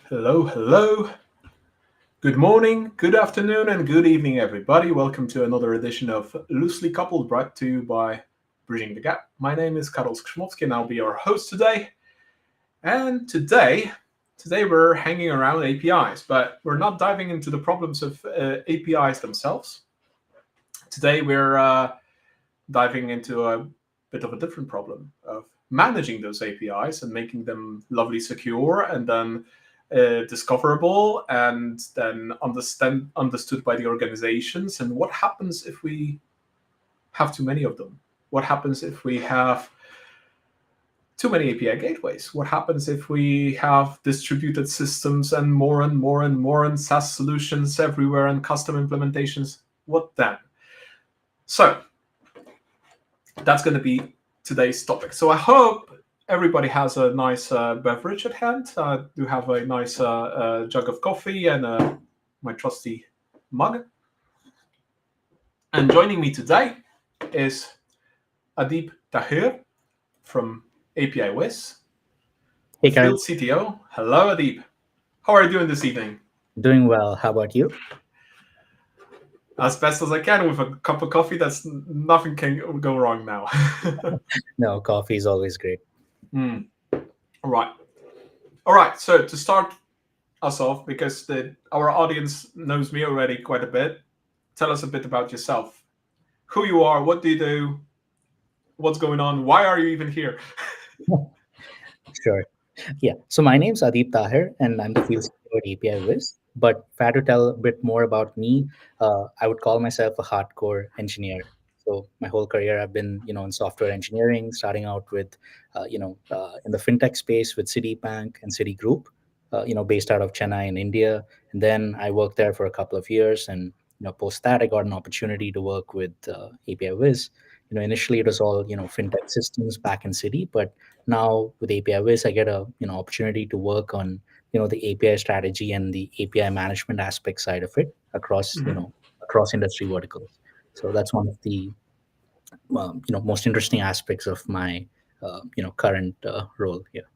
Hello, hello. Good morning, good afternoon, and good evening, everybody. Welcome to another edition of Loosely Coupled, brought to you by Bridging the Gap. My name is Karol Skrzynowski, and I'll be your host today. And today we're hanging around APIs, but we're not diving into the problems of APIs themselves. Today we're diving into a bit of a different problem of managing those APIs and making them lovely secure and then discoverable and then understood by the organizations. And what happens if we have too many of them? What happens if we have too many API gateways? What happens if we have distributed systems and more and SaaS solutions everywhere and custom implementations? What then? So that's going to be today's topic. So I hope everybody has a nice beverage at hand. I do have a nice jug of coffee and my trusty mug. And joining me today is Adeeb Tahir from APIwiz, Hey, Field Karen. CTO. Hello, Adeeb. How are you doing this evening? Doing well. How about you? As best as I can with a cup of coffee. That's nothing can go wrong now. No, coffee is always great. All right. So to start us off, because our audience knows me already quite a bit, tell us a bit about yourself. Who you are, what do you do, what's going on, why are you even here? Sure. Yeah. So my name's Adeeb Tahir, and I'm the Field CTO at APIwiz. But if I had to tell a bit more about me, I would call myself a hardcore engineer. So my whole career, I've been, in software engineering, starting out with, in the fintech space with Citibank and Citigroup, based out of Chennai in India. And then I worked there for a couple of years, and post that, I got an opportunity to work with APIwiz. Initially it was all fintech systems back in Citi, but now with APIwiz, I get a opportunity to work on the API strategy and the API management aspect side of it across across industry verticals. So that's one of the most interesting aspects of my current role here.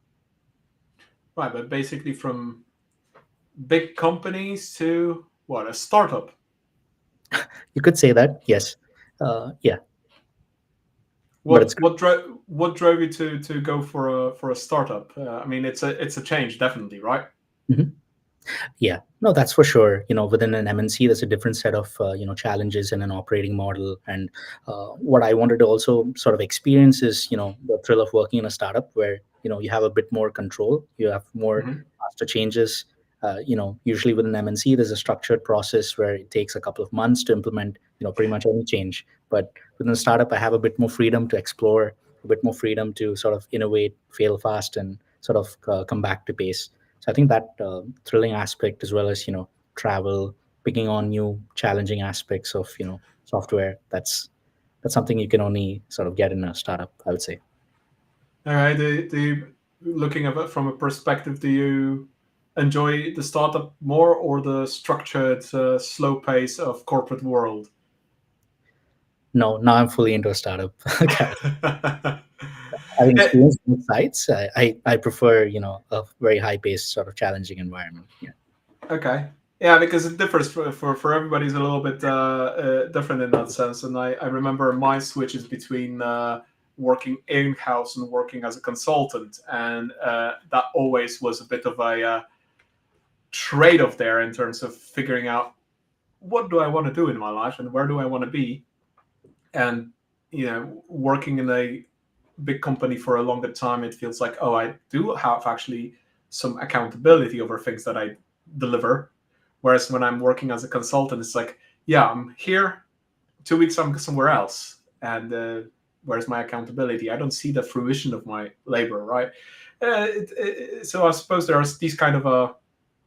Right, but basically from big companies to what, a startup? You could say that, yes. Yeah, but it's What drove you to go for a startup? I mean, it's a change, definitely, right? Mhm. Yeah, no, that's for sure. Within an MNC, there's a different set of challenges and an operating model. And what I wanted to also sort of experience is the thrill of working in a startup where you have a bit more control, you have more Mm-hmm. faster changes. Usually within MNC, there's a structured process where it takes a couple of months to implement pretty much any change. But within a startup, I have a bit more freedom to explore, a bit more freedom to sort of innovate, fail fast, and sort of come back to pace. So I think that thrilling aspect, as well as travel, picking on new challenging aspects of software, that's something you can only sort of get in a startup, I would say. All right. Do you, looking at it from a perspective, do you enjoy the startup more or the structured, slow pace of corporate world? No, now I'm fully into a startup. Having experienced both sides, I prefer a very high paced sort of challenging environment. Yeah. Okay. Yeah, because it differs for everybody's a little bit different in that sense. And I remember my switches between working in-house and working as a consultant. And that always was a bit of a trade-off there in terms of figuring out what do I want to do in my life and where do I want to be. And, working in a big company for a longer time, it feels like, oh, I do have actually some accountability over things that I deliver. Whereas when I'm working as a consultant, it's like, yeah, I'm here, 2 weeks I'm somewhere else, and where's my accountability? I don't see the fruition of my labor, right? So I suppose there are these kind of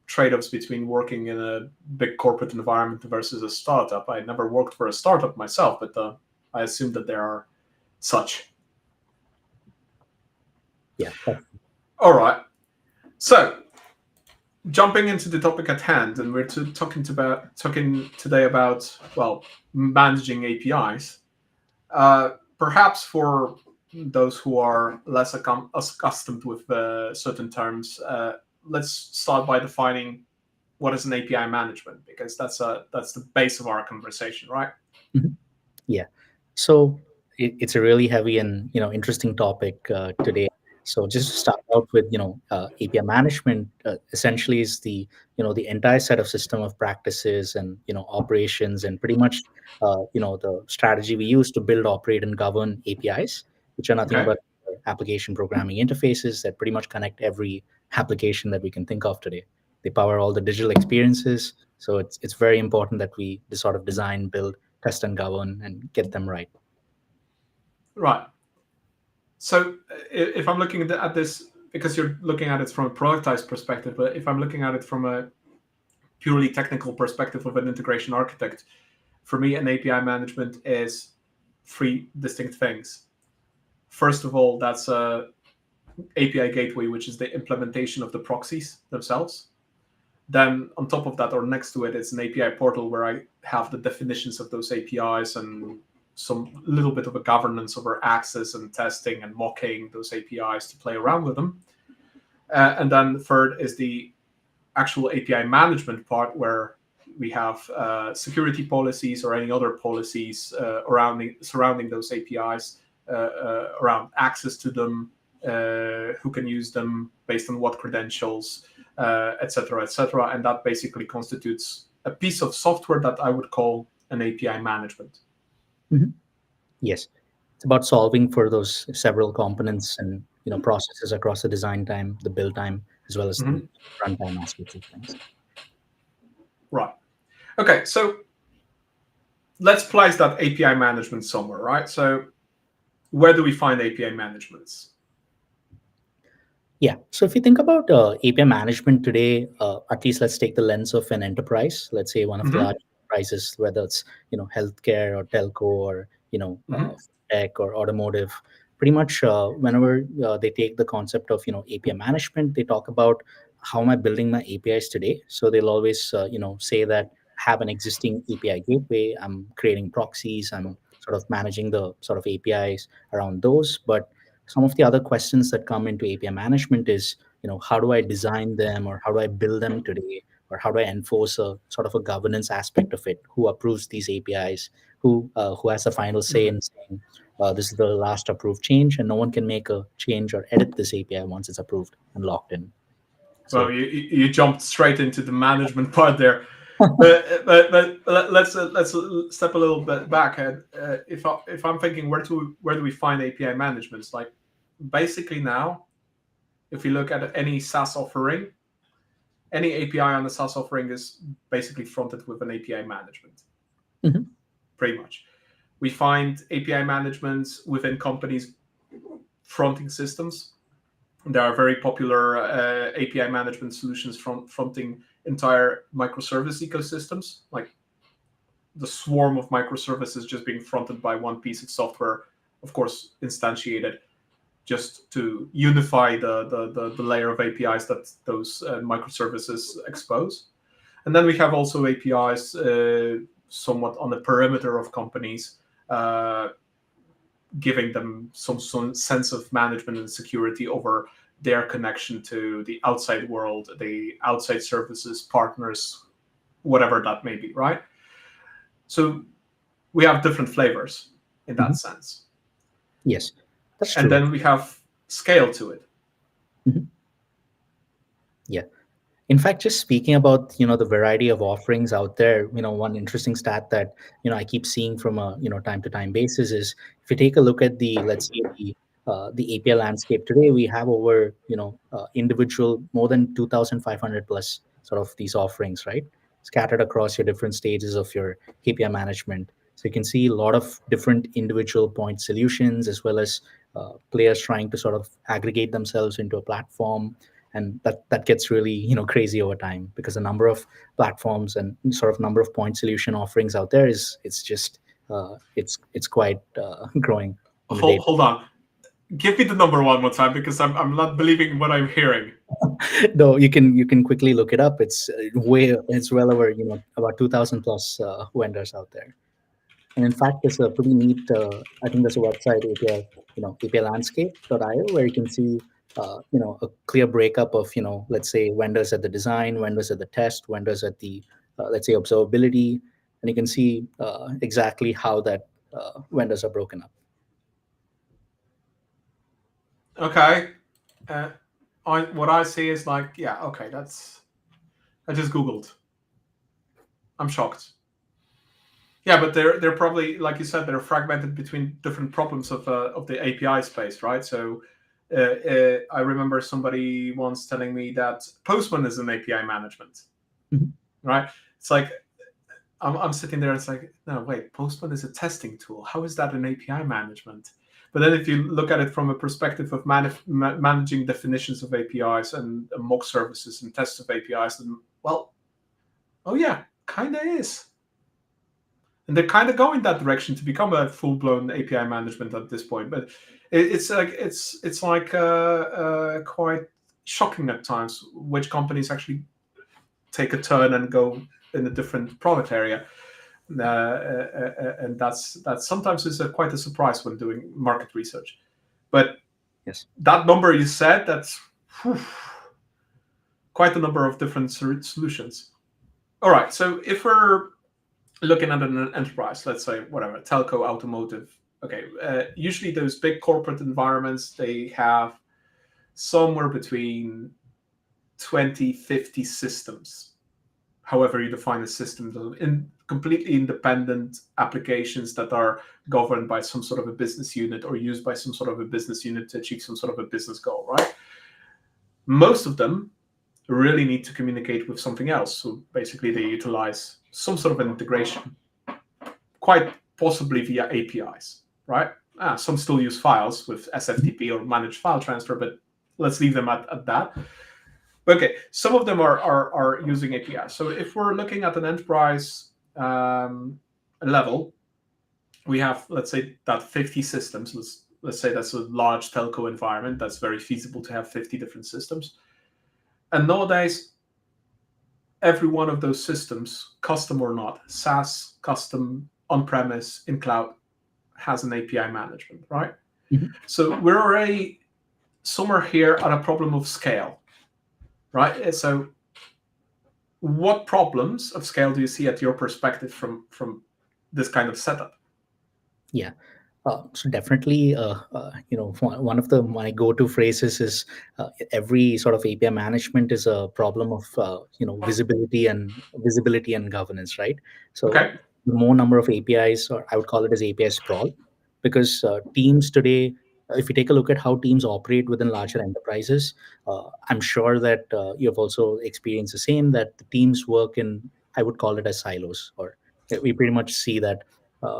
trade-offs between working in a big corporate environment versus a startup. I never worked for a startup myself, but I assume that there are such. Yeah. All right. So jumping into the topic at hand, and we're talking today about, well, managing APIs. Perhaps for those who are less accustomed with certain terms, let's start by defining what is an API management, because that's the base of our conversation, right? Mhm. Yeah. So it's a really heavy and interesting topic today. So just to start out with, API management essentially is the entire set of system of practices and operations and pretty much the strategy we use to build, operate, and govern APIs, which are nothing Okay. but application programming interfaces that pretty much connect every application that we can think of today. They power all the digital experiences. So it's very important that we sort of design, build, test and govern and get them right. Right. So if I'm looking at this, because you're looking at it from a productized perspective, but if I'm looking at it from a purely technical perspective of an integration architect, for me, an API management is three distinct things. First of all, that's a API gateway, which is the implementation of the proxies themselves. Then on top of that, or next to it, it's an API portal where I have the definitions of those APIs and some little bit of a governance over access and testing and mocking those APIs to play around with them. And then third is the actual API management part, where we have security policies or any other policies surrounding those APIs, around access to them, who can use them based on what credentials, et cetera, et cetera. And that basically constitutes a piece of software that I would call an API management. Mhm. Yes, it's about solving for those several components and processes across the design time, the build time, as well as the Mhm. runtime aspects of things. Right. Okay, so let's place that API management somewhere, right? So where do we find API managements? Yeah. So if you think about API management today, at least let's take the lens of an enterprise. Let's say one of the Mm-hmm. large enterprises, whether it's healthcare or telco or Mm-hmm. tech or automotive. Pretty much, whenever they take the concept of API management, they talk about how am I building my APIs today. So they'll always say that I have an existing API gateway. I'm creating proxies. I'm sort of managing the sort of APIs around those, but some of the other questions that come into API management is, how do I design them or how do I build them today? Or how do I enforce a sort of a governance aspect of it? Who approves these APIs? Who has the final say Mm-hmm. in saying this is the last approved change, and no one can make a change or edit this API once it's approved and locked in. Well, So you jumped straight into the management part there, but let's step a little bit back. If I'm thinking where do we find API managements? Like basically now, if you look at any SaaS offering, any API on the SaaS offering is basically fronted with an API management. Mhm. Pretty much, we find API managements within companies fronting systems. There are very popular API management solutions fronting entire microservice ecosystems, like the swarm of microservices just being fronted by one piece of software, of course, instantiated just to unify the layer of APIs that those microservices expose. And then we have also APIs somewhat on the perimeter of companies, uh, giving them some sense of management and security over their connection to the outside world, the outside services, partners, whatever that may be, right? So we have different flavors in that Mhm. sense. Yes, that's And true. then we have scale to it. Mhm. Yeah. In fact, just speaking about the variety of offerings out there, one interesting stat that I keep seeing from a time to time basis is if you take a look at the let's say the API landscape today, we have over individual more than 2,500 plus sort of these offerings, right, scattered across your different stages of your API management. So you can see a lot of different individual point solutions as well as players trying to sort of aggregate themselves into a platform, and that gets really crazy over time because the number of platforms and sort of number of point solution offerings out there is it's just it's quite growing on the day. Hold on. Give me the number one more time, because I'm not believing what I'm hearing. Though you can quickly look it up. It's well over about 2,000 plus vendors out there. And in fact, there's a pretty neat I think there's a website API API landscape.io where you can see a clear breakup of, let's say vendors at the design, vendors at the test, vendors at the, let's say, observability, and you can see exactly how that vendors are broken up. Okay. Uh, what I see is like, yeah, okay, I just Googled. I'm shocked. Yeah, but they're probably, like you said, they're fragmented between different problems of the API space, right? So I remember somebody once telling me that Postman is an API management, right? It's like I'm sitting there and it's like, no, wait, Postman is a testing tool. How is that an API management? But then if you look at it from a perspective of managing definitions of APIs and mock services and tests of APIs, then, well, oh yeah, kind of is. And they're kind of going that direction to become a full-blown API management at this point. But it's like quite shocking at times which companies actually take a turn and go in a different product area. And that's sometimes is quite a surprise when doing market research. But yes, that number you said, that's quite a number of different solutions. All right, so if we're looking at an enterprise, let's say whatever, telco, automotive, okay, usually those big corporate environments, they have somewhere between 20, 50 systems, however you define a system, in completely independent applications that are governed by some sort of a business unit or used by some sort of a business unit to achieve some sort of a business goal, right? Most of them really need to communicate with something else. So basically they utilize some sort of an integration, quite possibly via APIs, right? Some still use files with SFTP or managed file transfer, but let's leave them at that. Okay, some of them are using APIs. So if we're looking at an enterprise level, we have, let's say, that 50 systems. Let's say that's a large telco environment. That's very feasible to have 50 different systems. And nowadays, every one of those systems, custom or not, SaaS, custom, on-premise, in cloud, has an API management, right? Mm-hmm. So we're already somewhere here at a problem of scale, right? So what problems of scale do you see at your perspective from this kind of setup? Yeah. So definitely, one of my go-to phrases is every sort of API management is a problem of visibility and governance, right? So Okay. the more number of APIs, or I would call it as API sprawl, because teams today, if you take a look at how teams operate within larger enterprises, I'm sure that you have also experienced the same, that the teams work in, I would call it as silos, or we pretty much see that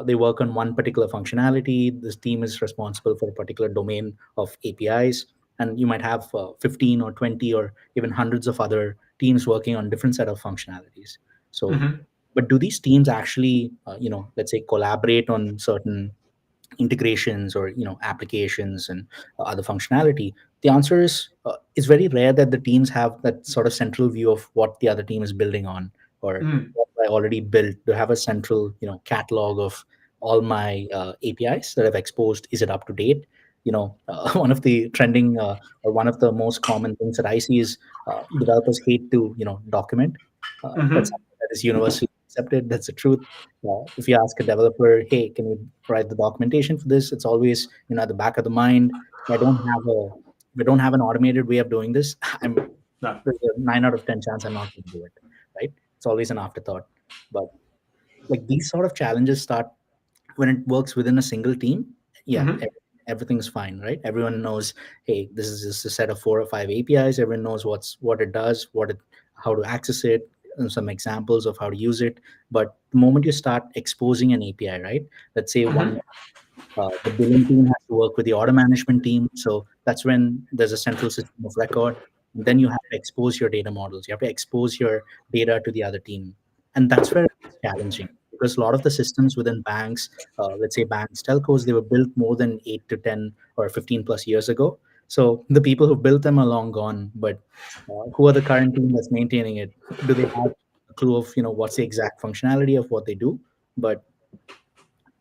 they work on one particular functionality. This team is responsible for a particular domain of APIs, and you might have 15 or 20 or even hundreds of other teams working on different set of functionalities. So, Mm-hmm. but do these teams actually, let's say, collaborate on certain integrations or applications and other functionality? The answer is very rare that the teams have that sort of central view of what the other team is building on, or Mm. what I already built, to have a central catalog of all my APIs that I've exposed. Is it up to date? One of the trending or one of the most common things that I see is developers hate to document. That's Mm-hmm. something that is universally accepted. That's the truth. If you ask a developer, hey, can you write the documentation for this? It's always at the back of the mind. If I don't have an automated way of doing this, No. there's a 9 out of 10 chance I'm not going to do it. Right? It's always an afterthought. But like these sort of challenges start when it works within a single team. Yeah, Mm-hmm. everything's fine, right? Everyone knows, hey, this is just a set of 4 or 5 APIs. Everyone knows what it does, how to access it, and some examples of how to use it. But the moment you start exposing an API, right? Let's say Mm-hmm. the billing team has to work with the order management team. So that's when there's a central system of record. And then you have to expose your data models. You have to expose your data to the other team. And that's where it's challenging, because a lot of the systems within banks, let's say banks, telcos, they were built more than 8 to 10 or 15 plus years ago. So the people who built them are long gone. But who are the current team that's maintaining it? Do they have a clue of what's the exact functionality of what they do? But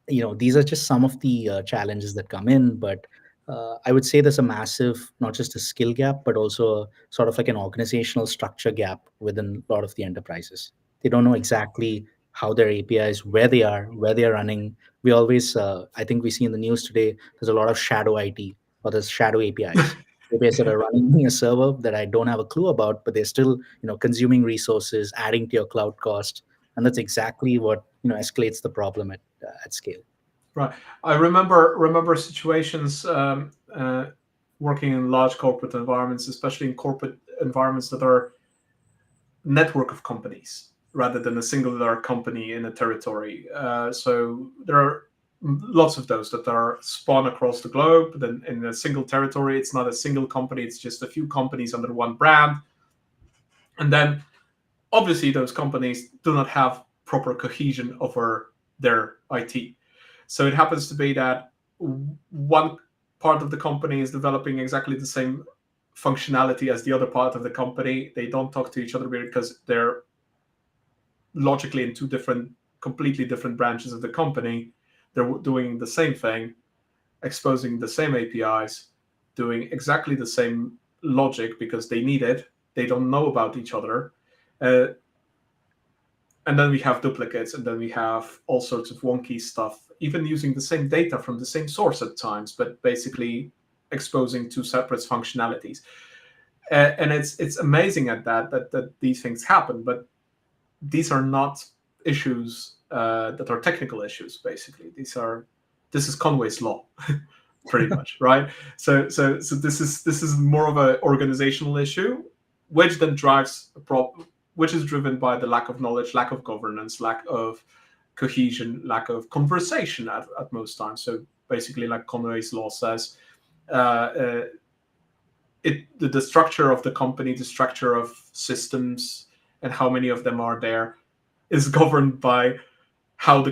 these are just some of the challenges that come in. But I would say there's a massive, not just a skill gap, but also sort of like an organizational structure gap within a lot of the enterprises. They don't know exactly how their APIs, where they are running. We always, I think we see in the news today, there's a lot of shadow IT or there's shadow APIs. APIs that are running a server that I don't have a clue about, but they're still, consuming resources, adding to your cloud cost, and that's exactly what escalates the problem at scale. Right. I remember situations working in large corporate environments, especially in corporate environments that are network of companies rather than a singular company in a territory. So there are lots of those that are spawned across the globe. Then in a single territory, it's not a single company; it's just a few companies under one brand. And then obviously those companies do not have proper cohesion over their IT. So it happens to be that one part of the company is developing exactly the same functionality as the other part of the company. They don't talk to each other because they're logically in two different, completely different branches of the company. They're doing the same thing, exposing the same APIs, doing exactly the same logic because they need it. They don't know about each other. Uh, and then we have duplicates, and then we have all sorts of wonky stuff, even using the same data from the same source at times, but basically exposing two separate functionalities. And it's amazing at that these things happen, but these are not issues that are technical issues. Basically, this is Conway's law, pretty much, right? So this is more of an organizational issue, which then drives a problem, which is driven by the lack of knowledge, lack of governance, lack of cohesion, lack of conversation at most times. So basically, like Conway's law says, uh, the structure of the company, the structure of systems, and how many of them are there is governed by how the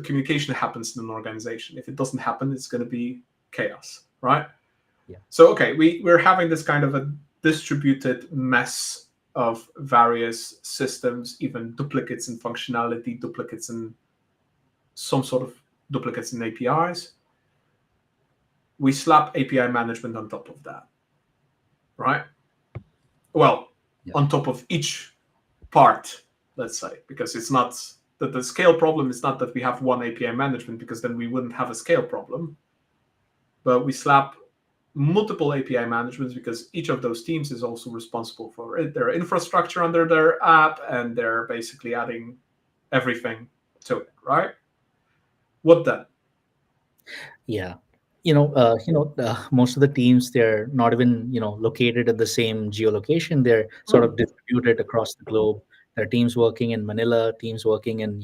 communication happens in an organization. If it doesn't happen, it's going to be chaos, right? Yeah. So okay, we're having this kind of a distributed mess of various systems, even duplicates in functionality, duplicates in some sort of duplicates in APIs. We slap API management on top of that, right? Well, Yeah. on top of each part, let's say, because it's not that the scale problem is not that we have one API management, because then we wouldn't have a scale problem. But we slap multiple API managements because each of those teams is also responsible for their infrastructure under their app, and they're basically adding everything to it, right? What then? Yeah. Most of the teams, they're not even, located at the same geolocation. They're sort of distributed across the globe. There are teams working in Manila, teams working in,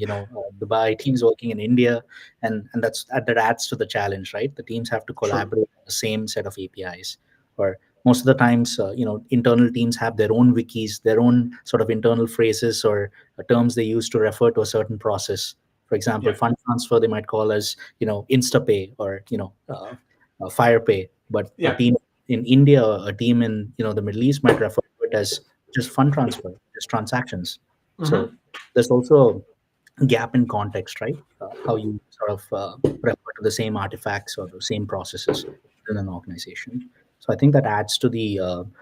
Dubai, teams working in India, and that adds to the challenge, right? The teams have to True. collaborate on the same set of APIs. Or most of the times, internal teams have their own wikis, their own sort of internal phrases or terms they use to refer to a certain process. For example, Yeah. fund transfer they might call as InstaPay or FirePay, but a Yeah. team in India or a team in the Middle East might refer to it as just fund transfer, just transactions. So Mm-hmm. there's also a gap in context, right? How you sort of refer to the same artifacts or the same processes within an organization. So I think that adds to the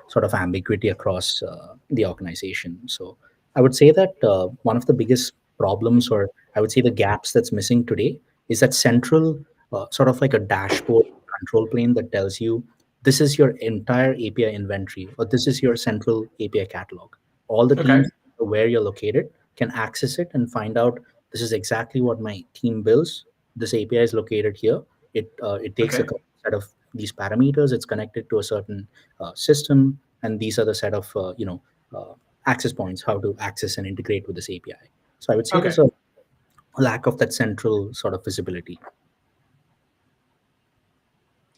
sort of ambiguity across the organization. So I would say that one of the biggest problems, or I would say the gaps that's missing today, is that central sort of like a dashboard control plane that tells you this is your entire API inventory or this is your central API catalog. All the Okay. teams where you're located can access it and find out this is exactly what my team builds. This API is located here. It takes a Okay. set of these parameters. It's connected to a certain system, and these are the set of access points how to access and integrate with this API. So I would say Okay. there's a lack of that central sort of visibility.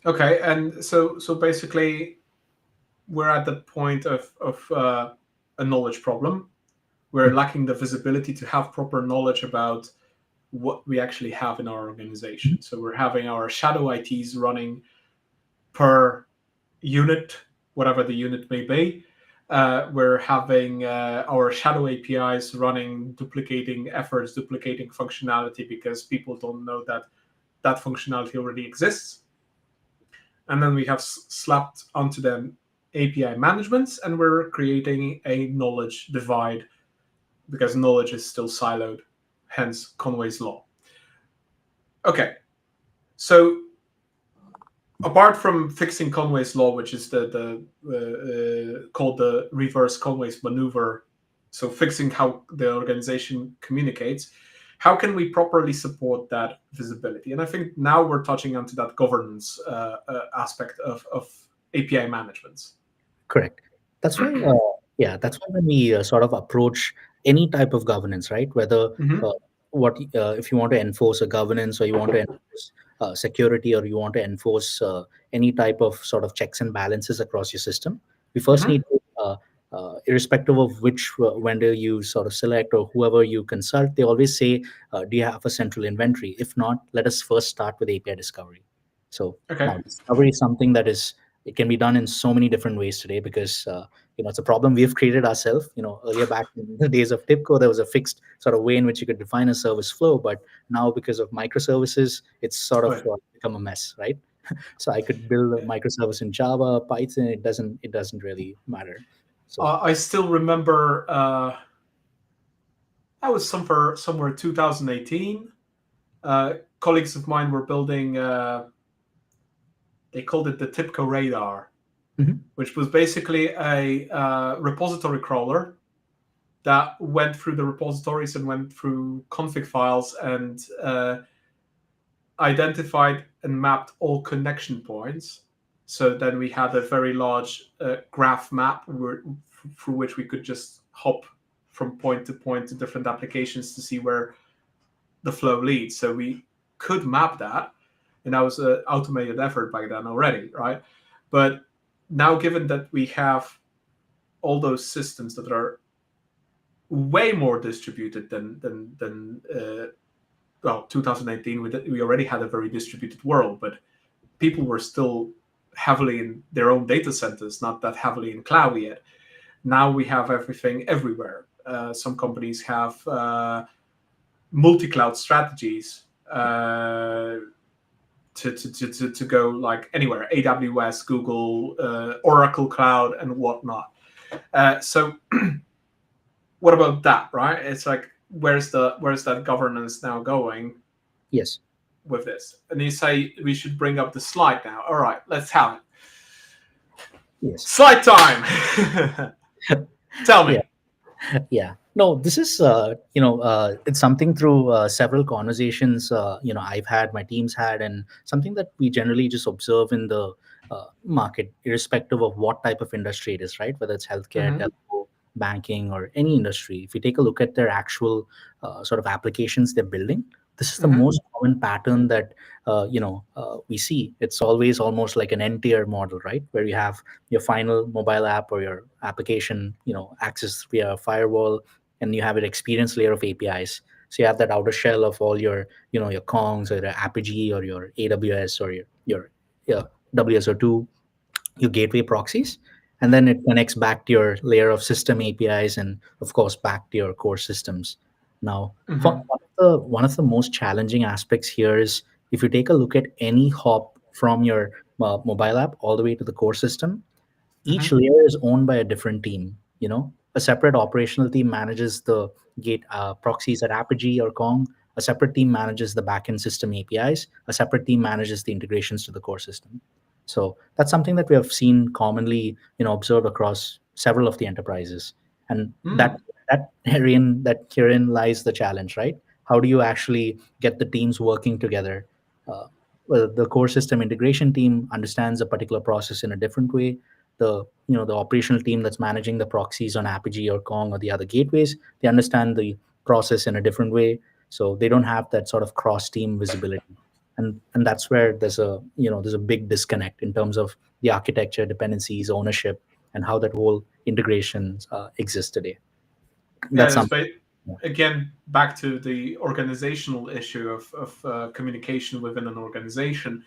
Okay. And so basically, we're at the point of a knowledge problem. We're lacking the visibility to have proper knowledge about what we actually have in our organization. So we're having our shadow ITs running per unit, whatever the unit may be. We're having our shadow APIs running, duplicating efforts, duplicating functionality because people don't know that that functionality already exists. And then we have slapped onto them API managements, and we're creating a knowledge divide because knowledge is still siloed, hence Conway's law. Okay, so apart from fixing Conway's law, which is called the reverse Conway's maneuver, so fixing how the organization communicates, how can we properly support that visibility? And I think now we're touching onto that governance aspect of API management. Correct. That's why, that's why when we sort of approach any type of governance, right? Whether Mm-hmm. if you want to enforce a governance, or you want to enforce security, or you want to enforce any type of sort of checks and balances across your system, we first Mm-hmm. need to, irrespective of which vendor you sort of select or whoever you consult, they always say, do you have a central inventory? If not, let us first start with API discovery. So Okay. now discovery is something that is, it can be done in so many different ways today, because it's a problem we've created ourselves. Earlier, back in the days of TIPCO, there was a fixed sort of way in which you could define a service flow, but now because of microservices, it's sort of Right. become a mess, right? So I could build a microservice in Java, Python. It doesn't really matter. So I still remember that was somewhere 2018. Colleagues of mine were building. They called it the TIPCO radar, Mhm. which was basically a repository crawler that went through the repositories and went through config files and identified and mapped all connection points. So then we had a very large graph map through which we could just hop from point to different applications to see where the flow leads. So we could map that, and that was an automated effort back then already, right? But now, given that we have all those systems that are way more distributed than 2018, we already had a very distributed world, but people were still heavily in their own data centers, not that heavily in cloud yet. Now we have everything everywhere. Some companies have multi-cloud strategies to go like anywhere, AWS, Google, Oracle Cloud, and whatnot. So what about that, right? It's like, where's that governance now going yes, with this? And you say we should bring up the slide now. All right, let's have it. yes, Slide time. Tell me. yeah. Yeah, no, this is it's something through several conversations I've had, my team's had, and something that we generally just observe in the market, irrespective of what type of industry it is, right? Whether it's healthcare, Mm-hmm. telco, banking, or any industry. If you take a look at their actual sort of applications they're building, this is the Mm-hmm. most common pattern that we see. It's always almost like an n-tier model, right? Where you have your final mobile app or your application, access via a firewall, and you have an experience layer of APIs. So you have that outer shell of all your, your Kongs or your Apigee or your AWS or your WSO2, your gateway proxies, and then it connects back to your layer of system APIs, and of course back to your core systems. Now, Mm-hmm. one of the most challenging aspects here is, if you take a look at any hop from your mobile app all the way to the core system, each Mm-hmm. layer is owned by a different team. A separate operational team manages the gate proxies at Apigee or Kong. A separate team manages the backend system APIs. A separate team manages the integrations to the core system. So that's something that we have seen commonly, observed across several of the enterprises, and Mm. herein lies the challenge, right? How do you actually get the teams working together? Uh, well, the core system integration team understands a particular process in a different way. The operational team that's managing the proxies on Apigee or Kong or the other gateways, they understand the process in a different way, so they don't have that sort of cross team visibility. And that's where there's a big disconnect in terms of the architecture, dependencies, ownership, and how that whole integration exists today. Yeah, That's it's something. again back to the organizational issue of communication within an organization.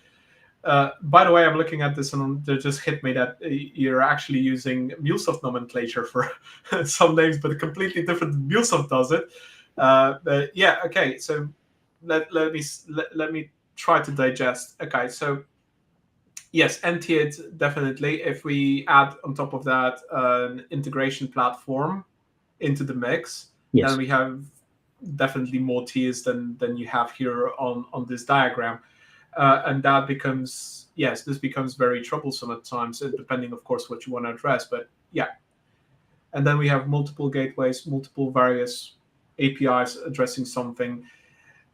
By the way, I'm looking at this and it just hit me that you're actually using MuleSoft nomenclature for some names, but completely different MuleSoft does it. But yeah, okay. So let me try to digest. Okay, so Yes, NT8 definitely. If we add on top of that an integration platform into the mix, then Yes. we have definitely more tiers than you have here on this diagram. And that becomes, yes, this becomes very troublesome at times, depending, of course, what you want to address. But yeah, and then we have multiple gateways, multiple various APIs addressing something.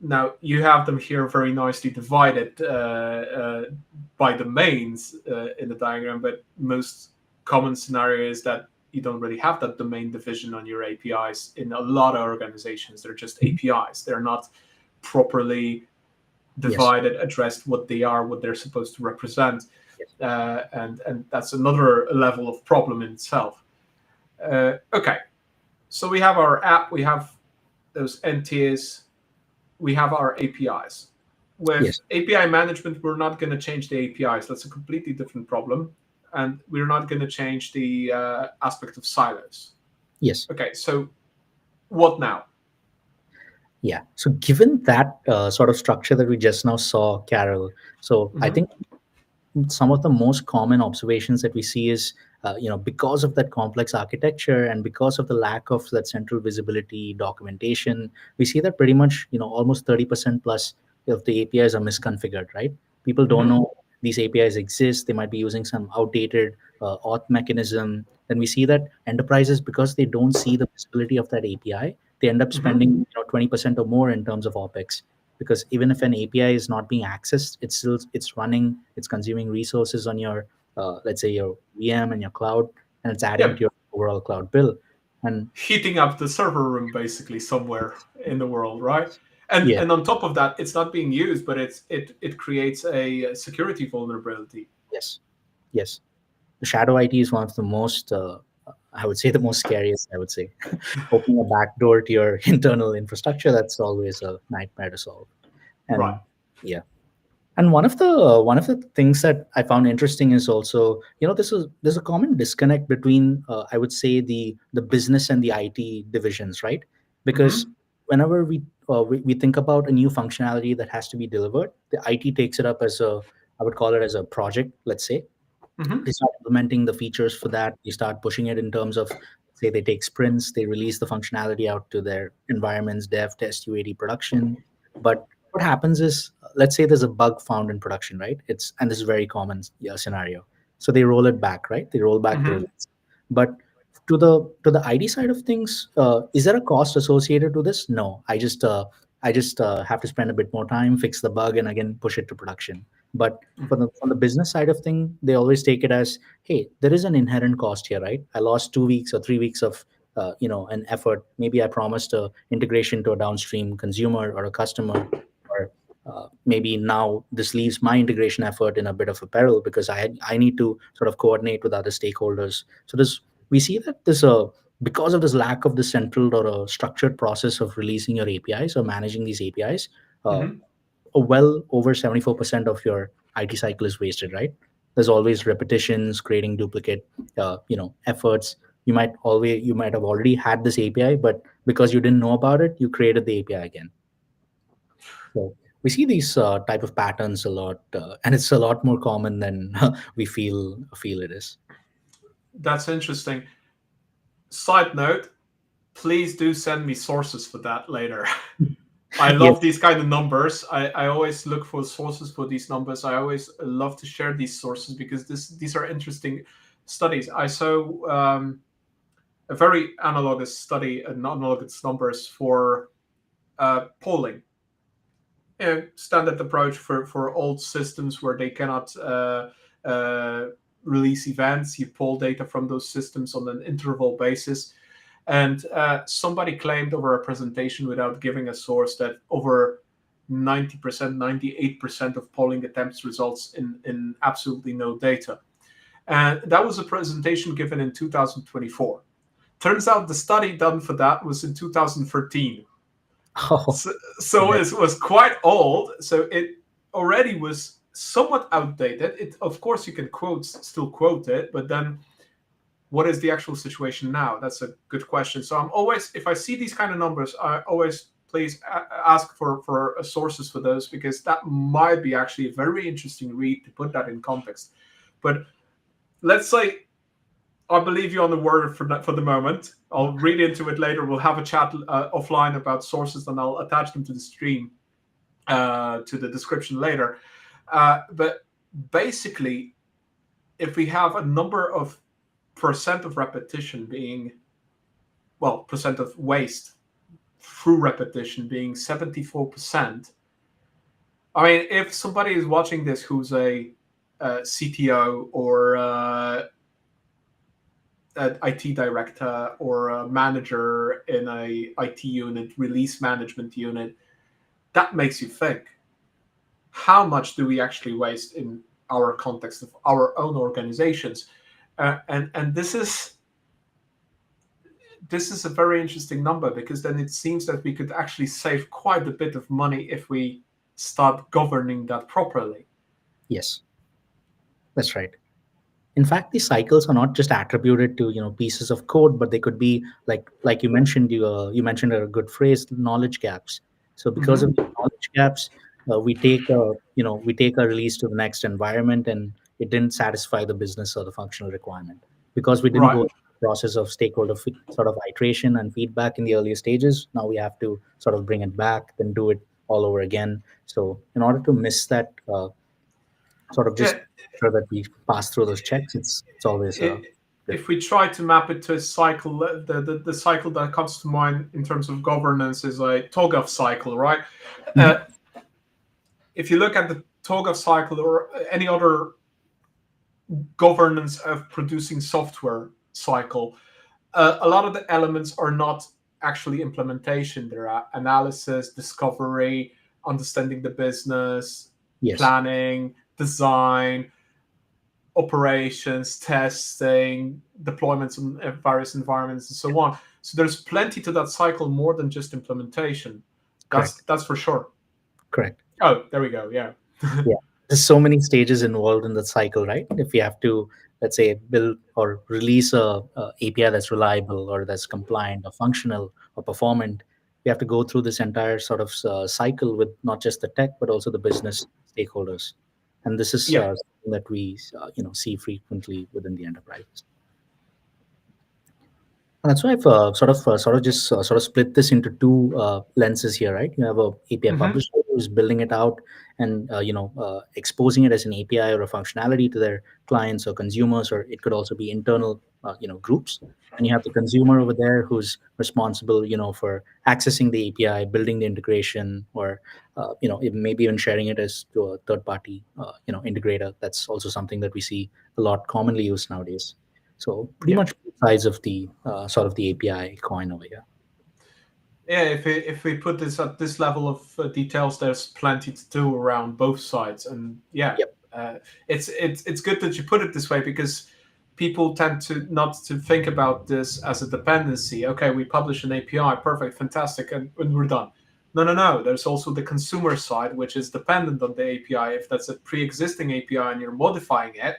Now you have them here very nicely divided by domains in the diagram, but most common scenario is that you don't really have that domain division on your APIs in a lot of organizations. They're just APIs. They're not properly Yes. divided, addressed what they are, what they're supposed to represent, Yes. and that's another level of problem in itself. Okay, so we have our app, we have those NTs, we have our APIs. With Yes. API management, we're not going to change the APIs. That's a completely different problem. And we're not going to change the aspect of silos. Yes. Okay, so what now? Yeah. So given that sort of structure that we just now saw, Carol, so I Mm-hmm. think some of the most common observations that we see is because of that complex architecture and because of the lack of that central visibility documentation, we see that pretty much almost 30% plus of the APIs are misconfigured, right? People don't Mm-hmm. know these APIs exist. They might be using some outdated auth mechanism. Then we see that enterprises, because they don't see the visibility of that API, they end up Mm-hmm. spending 20% or more in terms of OpEx, because even if an API is not being accessed, it's running, it's consuming resources on your let's say your VM and your cloud, and it's adding Yeah, to your overall cloud bill. And heating up the server room basically somewhere in the world, right? And yeah, and on top of that, it's not being used, but it creates a security vulnerability. yes, yes. The shadow IT is one of the most, I would say, the most scariest. I would say, opening a backdoor to your internal infrastructure, that's always a nightmare to solve. Right. And yeah. And one of the things that I found interesting is also, there's a common disconnect between I would say the business and the IT divisions, right? Because Mm-hmm. whenever we think about a new functionality that has to be delivered, the IT takes it up as a, I would call it as a project, let's say. Mm-hmm. They start implementing the features for that. They start pushing it in terms of, say, they take sprints, they release the functionality out to their environments, dev, test, UAT, production. But what happens is, let's say there's a bug found in production, right? And this is a very common scenario. So they roll it back, right? They roll back the Mm-hmm. release. But to the ID side of things, is there a cost associated to this? No, I just have to spend a bit more time, fix the bug, and again push it to production. But from the business side of thing, they always take it as, hey, there is an inherent cost here, right? I lost 2 weeks or 3 weeks of an effort. Maybe I promised a integration to a downstream consumer or a customer, or maybe now this leaves my integration effort in a bit of a peril because I need to sort of coordinate with other stakeholders. So this we see that this because of this lack of the central or a structured process of releasing your APIs or managing these APIs, uh, Mm-hmm. well over 74% of your IT cycle is wasted, right? There's always repetitions, creating duplicate, efforts. You might have already had this API, but because you didn't know about it, you created the API again. So we see these type of patterns a lot, and it's a lot more common than we feel it is. That's interesting. Side note, please do send me sources for that later. I love Yes. these kind of numbers. I always look for sources for these numbers. I always love to share these sources because these are interesting studies. I saw a very analogous study, analogous numbers for polling. Standard approach for old systems where they cannot uh, release events. You pull data from those systems on an interval basis. And somebody claimed over a presentation without giving a source that over 90%, 98% of polling attempts results in absolutely no data. And that was a presentation given in 2024. Turns out the study done for that was in 2013. Oh, So yeah. it was quite old. So it already was somewhat outdated. It, of course, you can still quote it, but then what is the actual situation now? That's a good question. So I'm always, if I see these kind of numbers, I always please ask for sources for those, because that might be actually a very interesting read to put that in context. But let's say I believe you on the word for the moment. I'll read into it later. We'll have a chat offline about sources, and I'll attach them to the stream, to the description later. But basically, if we have a number of percent of repetition being, well, percent of waste through repetition being 74%. I mean, if somebody is watching this who's a CTO or an IT director or a manager in a IT unit, release management unit, that makes you think, how much do we actually waste in our context of our own organizations? And this is a very interesting number, because then it seems that we could actually save quite a bit of money if we start governing that properly. Yes, that's right. In fact, these cycles are not just attributed to pieces of code, but they could be like you mentioned. You mentioned a good phrase, knowledge gaps. So because of Mm-hmm. these knowledge gaps, we take a release to the next environment, and it didn't satisfy the business or the functional requirement because we didn't Right. go through the process of stakeholder sort of iteration and feedback in the earlier stages. Now we have to sort of bring it back, then do it all over again. So in order to miss that. Sort of just Yeah. sure that we pass through those checks. It's always good. If we try to map it to a cycle, the cycle that comes to mind in terms of governance is a TOGAF cycle, right? Mhm. If you look at the TOGAF cycle or any other governance of producing software cycle, a lot of the elements are not actually implementation. There are analysis, discovery, understanding the business, Yes, planning, design, operations, testing, deployments in various environments, and so on. So there's plenty to that cycle, more than just implementation. correct, That's for sure. correct. Oh, there we go. Yeah. Yeah, there's so many stages involved in the cycle, right? If we have to, let's say, build or release a API that's reliable or that's compliant or functional or performant, we have to go through this entire sort of cycle with not just the tech but also the business stakeholders, and this is Yeah. something that we see frequently within the enterprises. And that's why I've sort of split this into two lenses here, right? You have a API Mm-hmm. publisher who's building it out and exposing it as an API or a functionality to their clients or consumers, or it could also be internal groups. And you have the consumer over there who's responsible, for accessing the API, building the integration, or maybe even sharing it as to a third party integrator. That's also something that we see a lot commonly used nowadays. So pretty Yeah. much both sides of the sort of the API coin over here. Yeah, if we put this at this level of details, there's plenty to do around both sides, and yeah, Yep. it's good that you put it this way, because people tend to not to think about this as a dependency. Okay, we publish an API, perfect, fantastic, and we're done. No, no, no. There's also the consumer side, which is dependent on the API. If that's a pre-existing API and you're modifying it,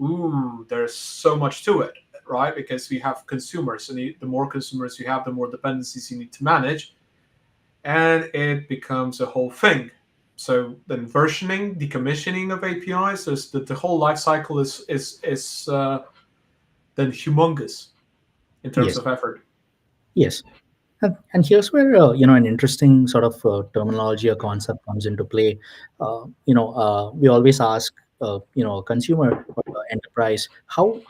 ooh, there's so much to it, right? Because we have consumers, and the more consumers you have, the more dependencies you need to manage, and it becomes a whole thing. So then versioning, decommissioning of APIs, there's the whole life cycle is then humongous in terms Yes. of effort. Yes. And here's where an interesting sort of terminology or concept comes into play. We always ask a consumer or enterprise how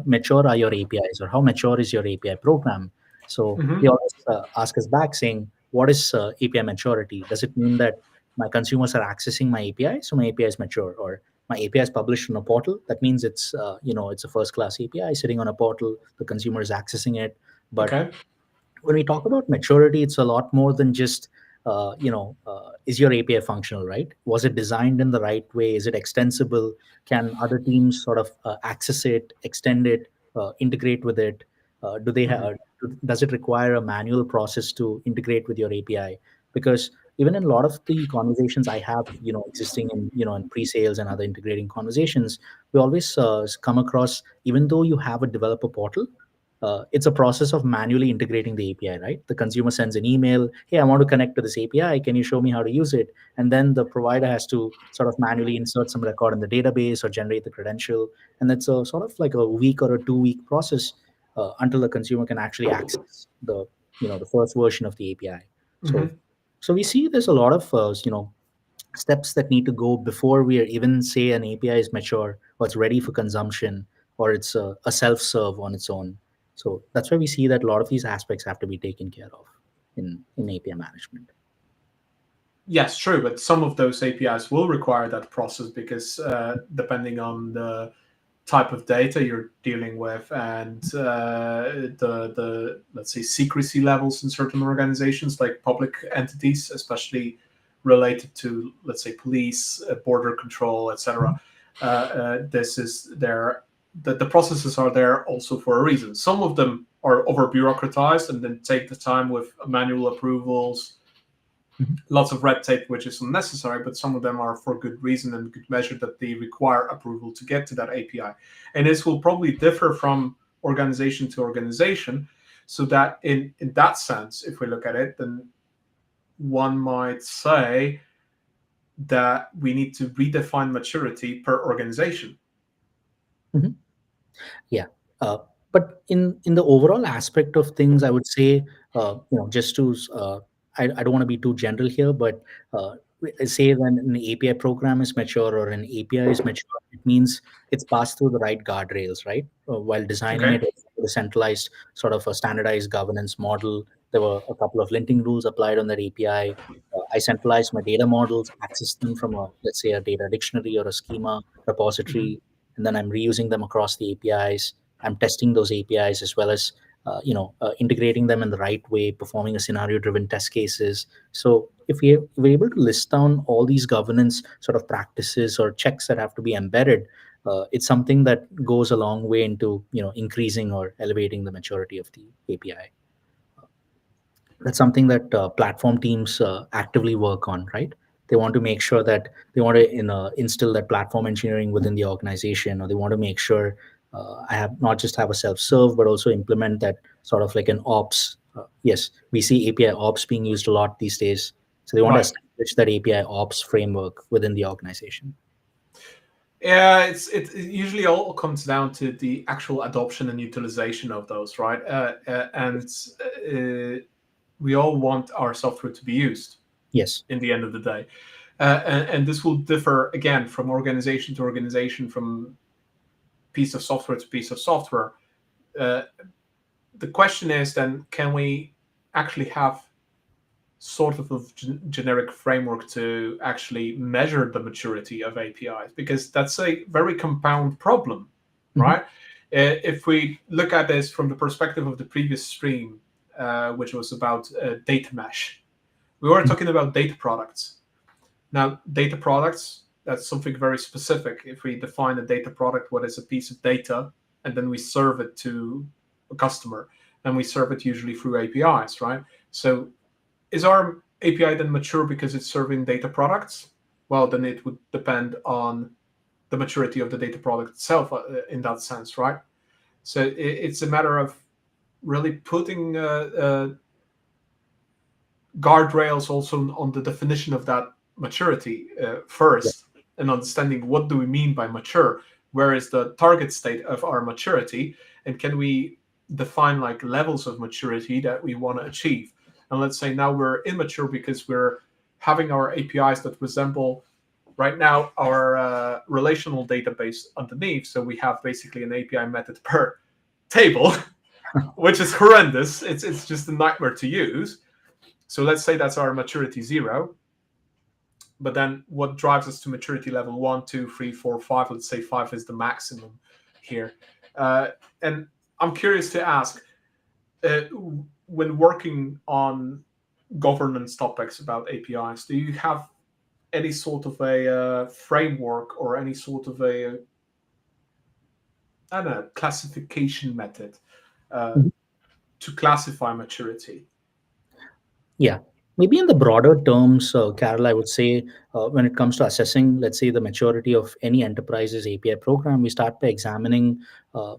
mature are your APIs, or how mature is your API program. So they Hmm. always ask us back saying, what is API maturity? Does it mean that my consumers are accessing my API, so my API is mature, or my API is published on a portal? That means it's a first class API sitting on a portal. The consumer is accessing it, but Okay. when we talk about maturity, it's a lot more than just is your API functional, right? Was it designed in the right way? Is it extensible? Can other teams sort of access it, extend it, integrate with it? Do they Hmm. have? Does it require a manual process to integrate with your API? Because even in a lot of the conversations I have, existing in pre-sales and other integrating conversations, we always come across, even though you have a developer portal, it's a process of manually integrating the API, right? The consumer sends an email, hey, I want to connect to this API. Can you show me how to use it? And then the provider has to sort of manually insert some record in the database or generate the credential. And that's a sort of like a week or a 2 week process until the consumer can actually access the first version of the API. So, Hmm. so we see there's a lot of steps that need to go before we even say an API is mature or it's ready for consumption or it's a self-serve on its own. So that's why we see that a lot of these aspects have to be taken care of in API management. Yes, true, but some of those APIs will require that process because depending on the type of data you're dealing with and the let's say secrecy levels in certain organizations like public entities, especially related to let's say police, border control, etc. This is there. The processes are there also for a reason. Some of them are over bureaucratized and then take the time with manual approvals, Mhm. lots of red tape, which is unnecessary, but some of them are for good reason and good measure that they require approval to get to that API. And this will probably differ from organization to organization. So that in that sense, if we look at it, then one might say that we need to redefine maturity per organization. Mhm. Yeah. Uh, but in the overall aspect of things, I would say, just to, I don't want to be too general here, but say when an API program is mature or an API is mature, it means it's passed through the right guardrails, right? While designing Okay. it as a centralized sort of a standardized governance model, there were a couple of linting rules applied on that API. I centralized my data models, access them from let's say, a data dictionary or a schema Mhm. repository, and then I'm reusing them across the APIs. I'm testing those APIs as well as integrating them in the right way, performing a scenario-driven test cases. So if we're able to list down all these governance sort of practices or checks that have to be embedded, it's something that goes a long way into increasing or elevating the maturity of the API. That's something that platform teams actively work on, right? They want to make sure that they want to instill that platform engineering within the organization, or they want to make sure I have not just have a self-serve, but also implement that sort of like an ops. Yes, we see API ops being used a lot these days. So they want to Right. establish that API ops framework within the organization. Yeah, it usually all comes down to the actual adoption and utilization of those, right? And we all want our software to be used Yes. in the end of the day. And this will differ again from organization to organization, from piece of software to piece of software. Uh, the question is then, can we actually have sort of a generic framework to actually measure the maturity of APIs? Because that's a very compound problem, Hmm. right? If we look at this from the perspective of the previous stream, which was about data mesh, we were talking about data products. Now, data products, that's something very specific. If we define a data product, what is a piece of data, and then we serve it to a customer, and we serve it usually through APIs, right? So is our API then mature because it's serving data products? Well, then it would depend on the maturity of the data product itself in that sense, right? So it's a matter of really putting guardrails also on the definition of that maturity Yeah. first, and understanding what do we mean by mature, where is the target state of our maturity, and can we define like levels of maturity that we want to achieve. And let's say now we're immature because we're having our APIs that resemble right now our relational database underneath, so we have basically an API method per table, which is horrendous. It's just a nightmare to use. So let's say that's our maturity 0. But then what drives us to maturity level 1, 2, 3, 4, 5? Let's say 5 is the maximum here. And I'm curious to ask, uh, when working on governance topics about APIs, do you have any sort of a framework or any sort of a, I don't know, classification method uh, Mhm. to classify maturity? Yeah. Maybe in the broader terms, Carol, I would say when it comes to assessing, let's say, the maturity of any enterprise's API program, we start by examining, do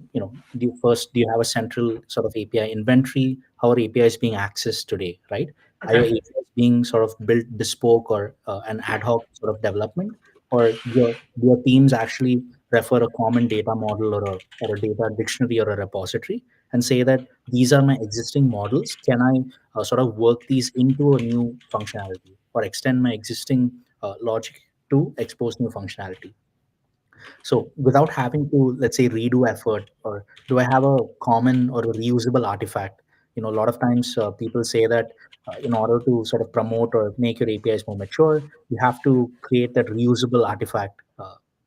you have a central sort of API inventory? How are APIs being accessed today, right? Are your Okay. APIs being sort of built bespoke or an ad hoc sort of development? Or do your teams actually refer a common data model or a data dictionary or a repository and say that these are my existing models? Can I sort of work these into a new functionality or extend my existing logic to expose new functionality? So without having to, let's say, redo effort, or do I have a common or a reusable artifact? A lot of times people say that in order to sort of promote or make your APIs more mature, you have to create that reusable artifact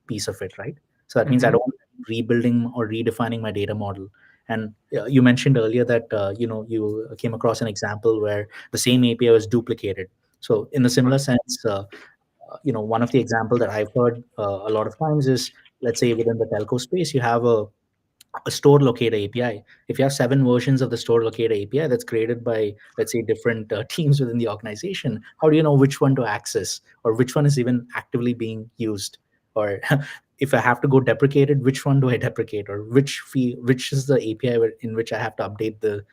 piece of it, right? So that means I Mm-hmm. don't want to keep rebuilding or redefining my data model. And you mentioned earlier that you came across an example where the same API was duplicated. So in a similar Right. sense, one of the example that I've heard a lot of times is, let's say, within the telco space, you have a store locator API. If you have 7 versions of the store locator API that's created by, let's say, different teams within the organization, how do you know which one to access or which one is even actively being used? Or if I have to go deprecate it, which one do I deprecate, or which is the API in which I have to update the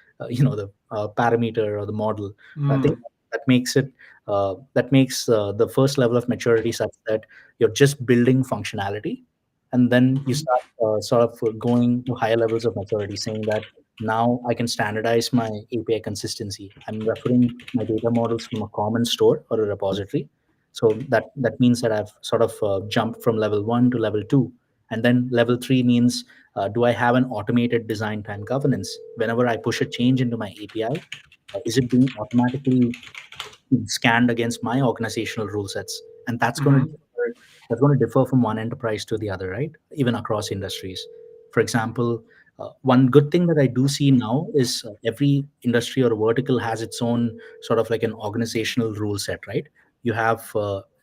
parameter or the model? So I think Mm. that makes the first level of maturity such that you're just building functionality, and then you Mhm. start sort of going to higher levels of maturity, saying that now I can standardize my API consistency. I'm referring my data models from a common store or a repository. So that means that I've sort of jumped from level 1 to level 2. And then level 3 means, do I have an automated design time governance? Whenever I push a change into my API, is it being automatically scanned against my organizational rule sets? And Mhm. that's going to differ from one enterprise to the other, right? Even across industries. For example, one good thing that I do see now is every industry or vertical has its own sort of like an organizational rule set, right? You have,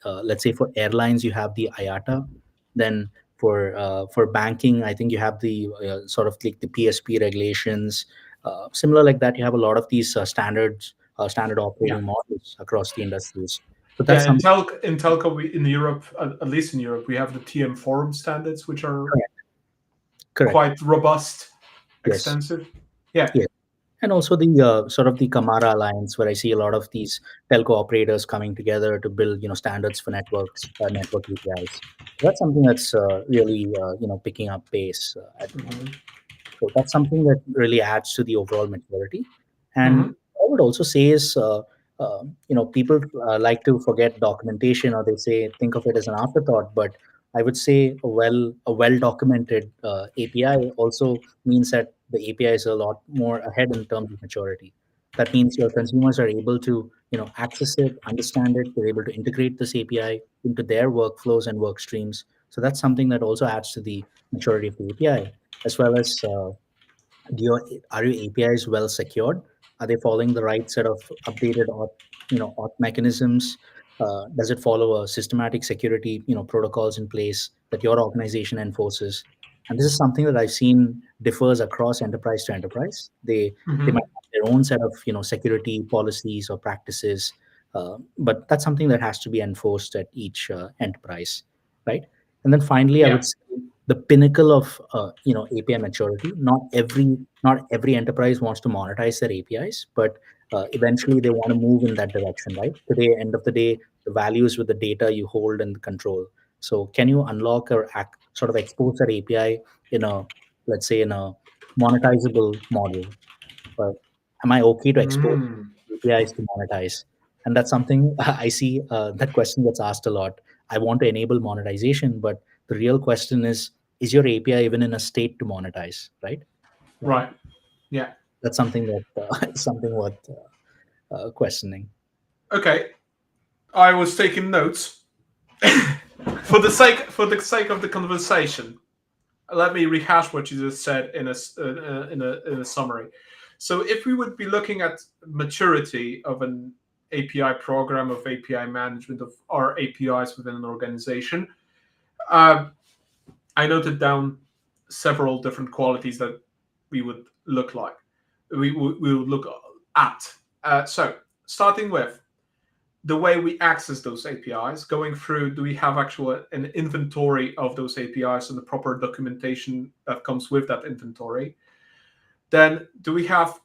let's say, for airlines, you have the IATA. Then for banking, I think you have the sort of like the PSP regulations. Similar like that, you have a lot of these standard Yeah. operating models across the industries. So that's Yeah. In something. telco, we in Europe, at least in Europe, we have the TM forum standards, which are Correct. Correct. quite robust, Yes. extensive. Yeah. Yes. And also the sort of the Kamara Alliance, where I see a lot of these telco operators coming together to build, standards for network APIs. That's something that's really, picking up pace at the moment. Mhm. So that's something that really adds to the overall maturity. And Mhm. I would also say is, people like to forget documentation, or they say think of it as an afterthought. But I would say a well documented API also means that the API is a lot more ahead in terms of maturity. That means your consumers are able to access it, understand it. They're able to integrate this API into their workflows and work streams. So that's something that also adds to the maturity of the API, as well as are your APIs well secured? Are they following the right set of updated auth mechanisms? Does it follow a systematic security protocols in place that your organization enforces? And this is something that I've seen differs across enterprise to enterprise. They might Mhm. have their own set of security policies or practices, but that's something that has to be enforced at each enterprise, right? And then finally, I Yeah. would say the pinnacle of API maturity. Not every enterprise wants to monetize their APIs, but eventually they want to move in that direction, right? Today, end of the day, the value is with the data you hold and control. So can you unlock or sort of expose that API in a, let's say, in a monetizable model? But am I okay to expose Mm. APIs to monetize? And that's something I see that question gets asked a lot. I want to enable monetization, but the real question is your API even in a state to monetize, right? Uh, Right. Yeah. that's something that is something worth questioning. Okay. I was taking notes for the sake of the conversation. Let me rehash what you just said in a summary. So, if we would be looking at maturity of an API program, of API management, of our APIs within an organization, uh, I noted down several different qualities that we would look like. We would look at. So, starting with, the way we access those APIs, going through, do we have actual an inventory of those APIs and the proper documentation that comes with that inventory? Then do we have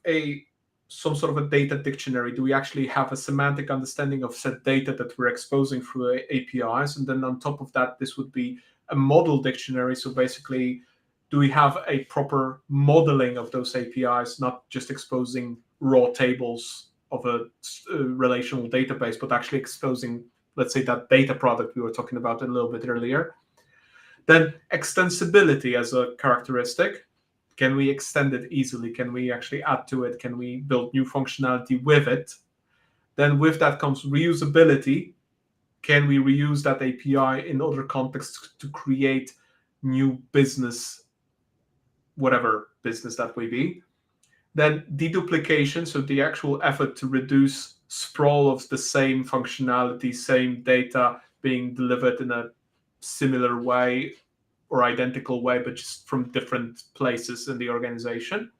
some sort of a data dictionary? Do we actually have a semantic understanding of said data that we're exposing through APIs? And then on top of that, this would be a model dictionary. So basically, do we have a proper modeling of those APIs, not just exposing raw tables of a relational database, but actually exposing, let's say, that data product we were talking about a little bit earlier? Then extensibility as a characteristic. Can we extend it easily? Can we actually add to it? Can we build new functionality with it? Then with that comes reusability. Can we reuse that API in other contexts to create new business, whatever business that may be? Then deduplication, so the actual effort to reduce sprawl of the same functionality, same data being delivered in a similar way or identical way, but just from different places in the organization.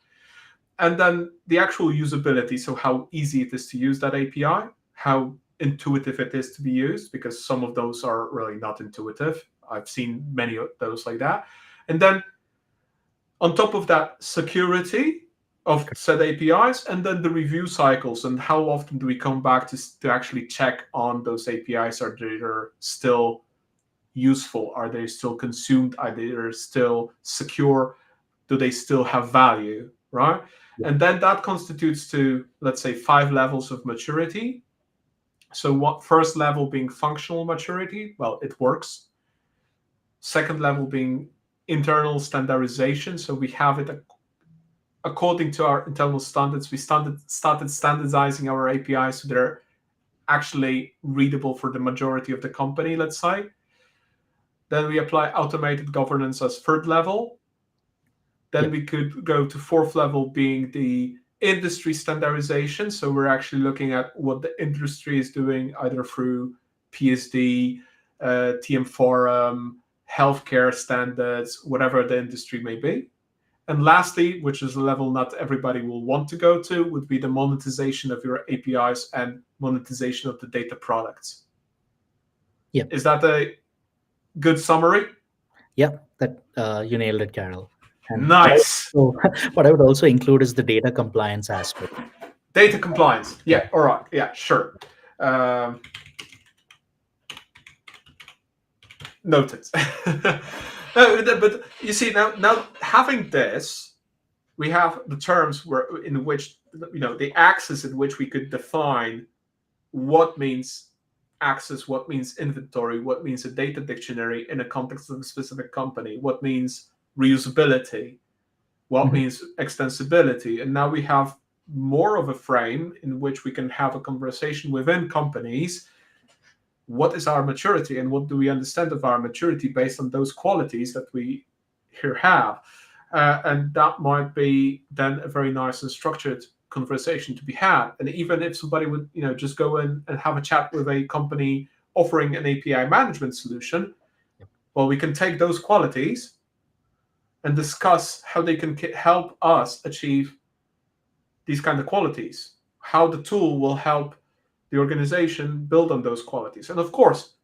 And then the actual usability, so how easy it is to use that API, how intuitive it is to be used, because some of those are really not intuitive. I've seen many of those like that. And then on top of that, security of said APIs, and then the review cycles, and how often do we come back to actually check on those APIs? Are they still useful? Are they still consumed? Are they still secure? Do they still have value, right? Yeah. And then that constitutes to, let's say, 5 levels of maturity. So what first level being functional maturity? Well, it works. Second level being internal standardization. So we have it according to our internal standards. We started standardizing our APIs so they're actually readable for the majority of the company, let's say. Then we apply automated governance as third level. Then we could go to fourth level being the industry standardization. So we're actually looking at what the industry is doing either through PSD, TM Forum, healthcare standards, whatever the industry may be. And lastly, which is a level not everybody will want to go to, would be the monetization of your APIs and monetization of the data products. Yeah. Is that a good summary? Yeah, that you nailed it, Carol. And nice. What I would also include is the data compliance aspect. Data compliance. Yeah. All right. Yeah. Sure. Noted. But you see, now having this, we have the terms in which, the axis in which we could define what means access, what means inventory, what means a data dictionary in a context of a specific company, what means reusability, what means extensibility. And now we have more of a frame in which we can have a conversation within companies. What is our maturity and what do we understand of our maturity based on those qualities that we here have? And that might be then a very nice and structured conversation to be had. And even if somebody would, just go in and have a chat with a company offering an API management solution, well, we can take those qualities and discuss how they can help us achieve these kind of qualities, how the tool will help the organization build on those qualities. And of course,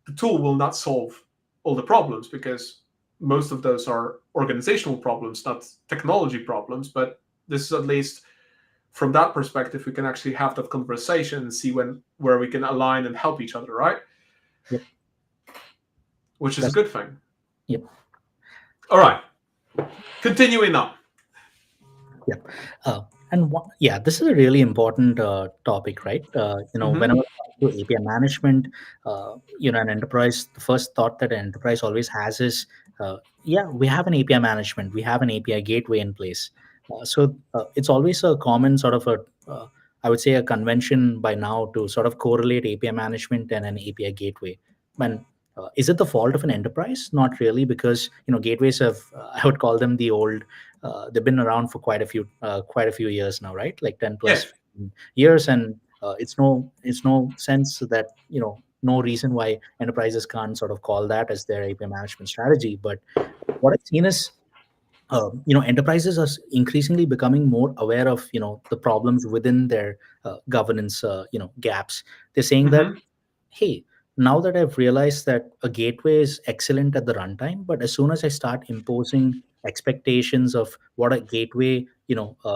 the tool will not solve all the problems because most of those are organizational problems, not technology problems. But this is at least from that perspective, we can actually have that conversation and see where we can align and help each other, right? Yep. Which is a good thing. Yep. All right. Continuing on. Yep. This is a really important topic, right? Whenever to API management, an enterprise, the first thought that an enterprise always has is, we have an API management, we have an API gateway in place. So it's always a common sort of I would say a convention by now to sort of correlate API management and an API gateway. And is it the fault of an enterprise? Not really, because gateways have I would call them the old. They've been around for quite a few years now, right? Like 10 plus years, and it's no sense that no reason why enterprises can't sort of call that as their API management strategy. But what I've seen is enterprises are increasingly becoming more aware of the problems within their governance gaps. They're saying that, Mm-hmm. hey, now that I've realized that a gateway is excellent at the runtime, but as soon as I start imposing expectations of what a gateway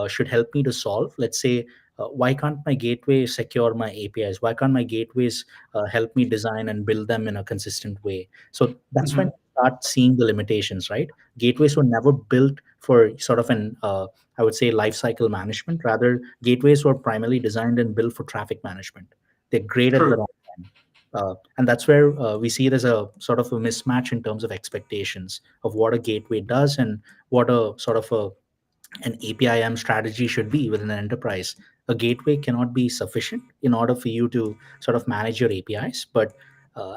should help me to solve, let's say, why can't my gateway secure my APIs? Why can't my gateways help me design and build them in a consistent way? So that's when Mm-hmm. you start seeing the limitations, right? Gateways were never built for sort of an I would say life cycle management. Rather, gateways were primarily designed and built for traffic management. They're great at the True. runtime. And that's where we see there's a sort of a mismatch in terms of expectations of what a gateway does and what a sort of an APIM strategy should be within an enterprise. A gateway cannot be sufficient in order for you to sort of manage your APIs, but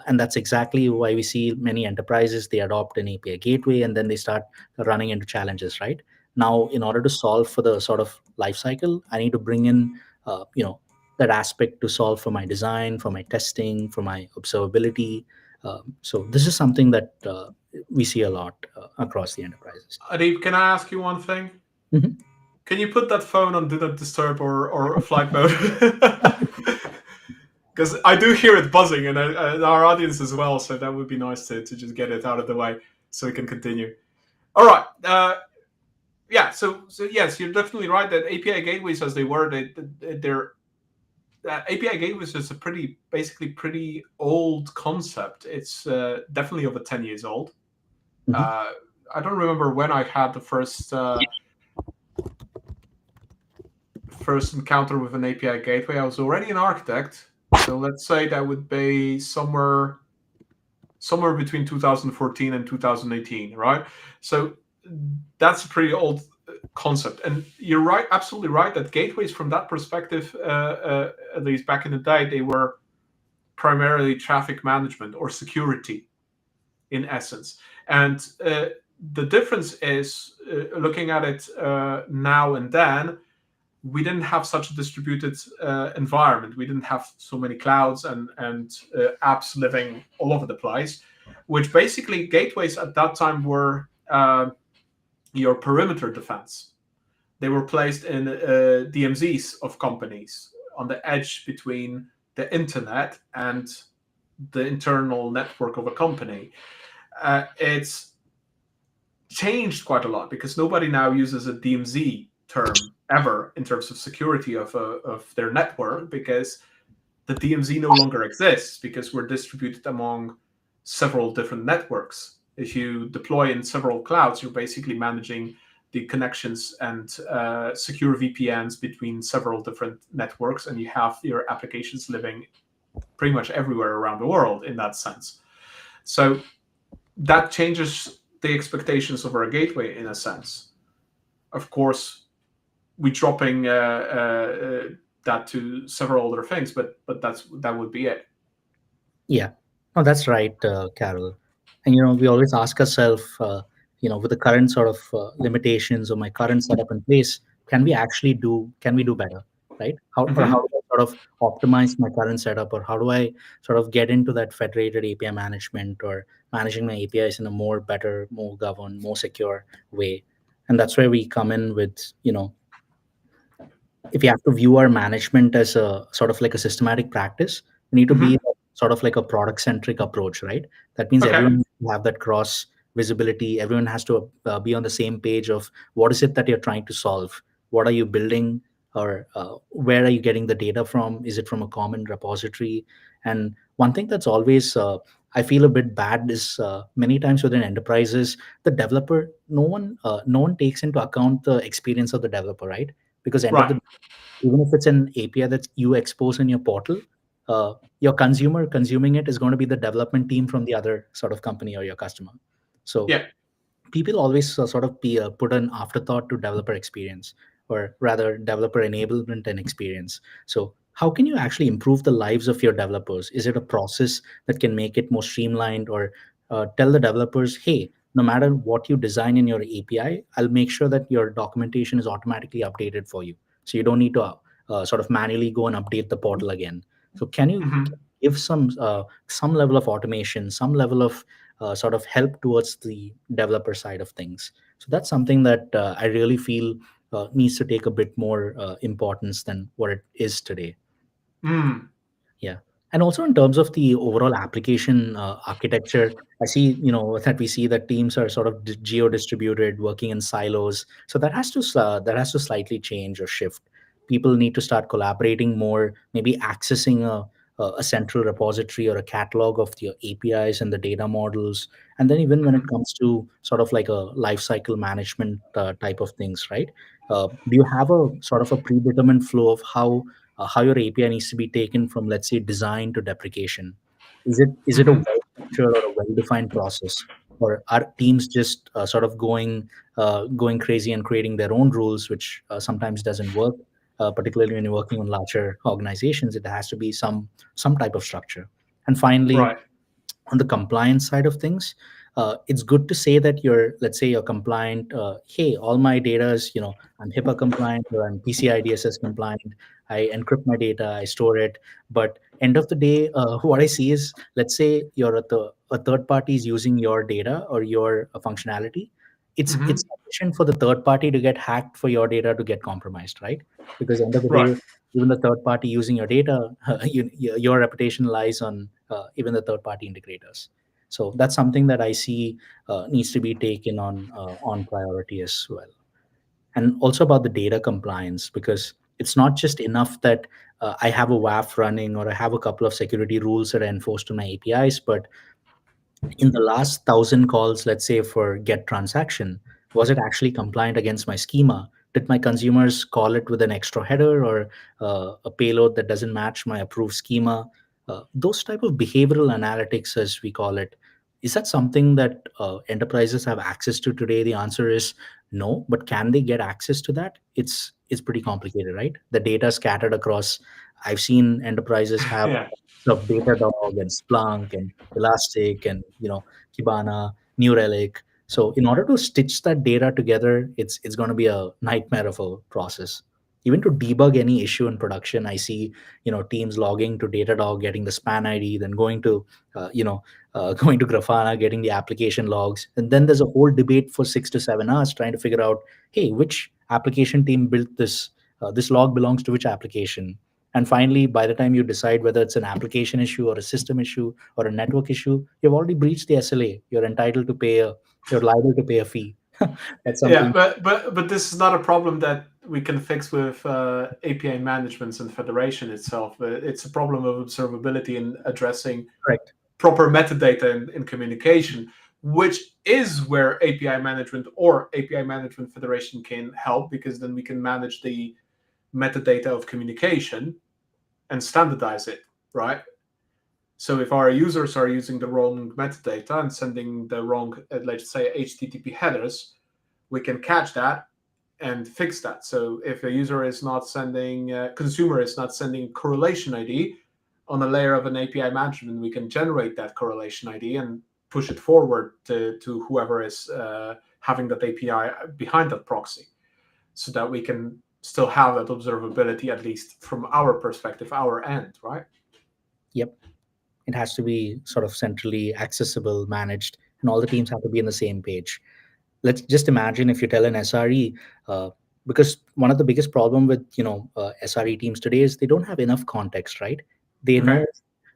and that's exactly why we see many enterprises they adopt an API gateway and then they start running into challenges. Right now, in order to solve for the sort of life cycle, I need to bring in that aspect to solve for my design, for my testing, for my observability. So this is something that we see a lot across the enterprises. Adeeb, can I ask you one thing? Mhm. Can you put that phone on do not disturb or flight mode? Because I do hear it buzzing, and our audience as well. So that would be nice to just get it out of the way so we can continue. All right. Yeah. So yes, you're definitely right that API gateways, as they were, they're API gateways is a basically pretty old concept. It's definitely over 10 years old. Mhm. Uh, I don't remember when I had the first encounter with an API gateway. I was already an architect, so let's say that would be somewhere between 2014 and 2018, right? So that's a pretty old concept, and you're right, absolutely right, that gateways from that perspective, at least back in the day, they were primarily traffic management or security in essence. And the difference is, looking at it now and then, we didn't have such a distributed environment. We didn't have so many clouds and apps living all over the place, which basically gateways at that time were your perimeter defense. They were placed in DMZs of companies on the edge between the internet and the internal network of a company. It's changed quite a lot because nobody now uses a DMZ term ever in terms of security of their network, because the DMZ no longer exists because we're distributed among several different networks. If you deploy in several clouds, you're basically managing the connections and secure VPNs between several different networks, and you have your applications living pretty much everywhere around the world in that sense. So that changes the expectations of our gateway in a sense. Of course, we're dropping that to several other things, but that would be it. Yeah, no, that's right, Carol. And we always ask ourselves, with the current sort of limitations or my current setup in place, can we do better, right? How Mm-hmm. do I sort of optimize my current setup, or how do I sort of get into that federated API management or managing my APIs in a more better, more governed, more secure way? And that's where we come in with, if you have to view our management as a sort of like a systematic practice, we need to be Mm-hmm. sort of like a product centric approach, right? That means Okay. everyone has to have that cross visibility. Everyone has to be on the same page of what is it that you're trying to solve? What are you building? Or where are you getting the data from? Is it from a common repository? And one thing that's always I feel a bit bad is many times within enterprises, the developer, no one takes into account the experience of the developer, right? Because end of Right. the even if it's an API that you expose in your portal, your consumer consuming it is going to be the development team from the other sort of company or your customer. So Yeah. people always sort of put an afterthought to developer experience, or rather developer enablement and experience. So how can you actually improve the lives of your developers? Is it a process that can make it more streamlined, or tell the developers, hey, no matter what you design in your API, I'll make sure that your documentation is automatically updated for you, so you don't need to sort of manually go and update the portal again. So can you Mm-hmm. give some level of automation, some level of sort of help towards the developer side of things, So that's something that I really feel needs to take a bit more importance than what it is today. Mm. Yeah. And also in terms of the overall application architecture, I see, that we see that teams are sort of geo-distributed, working in silos. So that has to slightly change or shift. People need to start collaborating more, maybe accessing a central repository or a catalog of the APIs and the data models. And then even when it Mhm. comes to sort of like a lifecycle management type of things, right? Do you have a sort of a predetermined flow of how your API needs to be taken from, let's say, design to deprecation? Is it a Mhm. well structured or a well defined process, or are teams just sort of going crazy and creating their own rules, which sometimes doesn't work? Particularly when you're working on larger organizations, it has to be some type of structure. And finally, Right. on the compliance side of things, it's good to say that let's say you're compliant. Hey, all my data is, I'm HIPAA compliant or I'm PCI DSS compliant. I encrypt my data, I store it. But end of the day, what I see is, let's say a third party is using your data or your functionality. It's Mhm. sufficient for the third party to get hacked for your data to get compromised, right? Because end of the Right. day, even the third party using your data, your reputation lies on even the third party integrators. So that's something that I see needs to be taken on priority as well. And also about the data compliance, because it's not just enough that I have a WAF running or I have a couple of security rules that are enforced on my APIs, but in the last 1,000 calls, let's say for get transaction, was it actually compliant against my schema? Did my consumers call it with an extra header or a payload that doesn't match my approved schema? Those type of behavioral analytics, as we call it, is that something that enterprises have access to today? The answer is no. But can they get access to that? It's pretty complicated, right? The data scattered across. I've seen enterprises have Yeah. of Datadog and Splunk and Elastic and Kibana, New Relic. So in order to stitch that data together, it's going to be a nightmare of a process. Even to debug any issue in production, I see teams logging to Datadog, getting the span ID, then going to going to Grafana, getting the application logs, and then there's a whole debate for 6 to 7 hours trying to figure out, hey, which application team built this? This log belongs to which application? And finally, by the time you decide whether it's an application issue or a system issue or a network issue, you've already breached the SLA. You're liable to pay a fee. That's Yeah, something. but this is not a problem that we can fix with API managements and federation itself. It's a problem of observability and addressing Correct. proper metadata in communication, which is where API management or API management federation can help, because then we can manage the metadata of communication and standardize it, right? So if our users are using the wrong metadata and sending the wrong, let's say, HTTP headers, we can catch that and fix that. So if a user is not sending, consumer is not sending correlation ID on a layer of an API management, we can generate that correlation ID and push it forward to whoever is having that API behind that proxy, so that we can still have that observability, at least from our perspective, our end, right? Yep. It has to be sort of centrally accessible, managed, and all the teams have to be on the same page. Let's just imagine if you tell an SRE, uh, because one of the biggest problem with SRE teams today is they don't have enough context, right? They Okay. know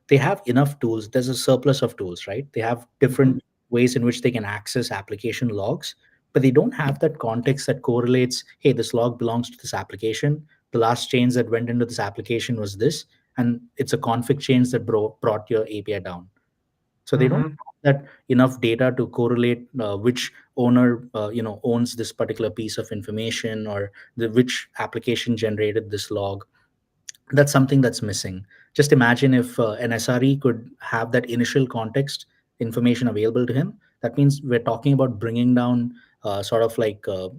they have enough tools. There's a surplus of tools, right? They have Mm-hmm. different ways in which they can access application logs, but they don't have that context that correlates. Hey, this log belongs to this application. The last change that went into this application was this, and it's a config change that brought your API down. So they don't Mm-hmm. have that enough data to correlate which owner owns this particular piece of information, or which application generated this log. That's something that's missing. Just imagine if an SRE could have that initial context information available to him. That means we're talking about bringing down sort of like uh,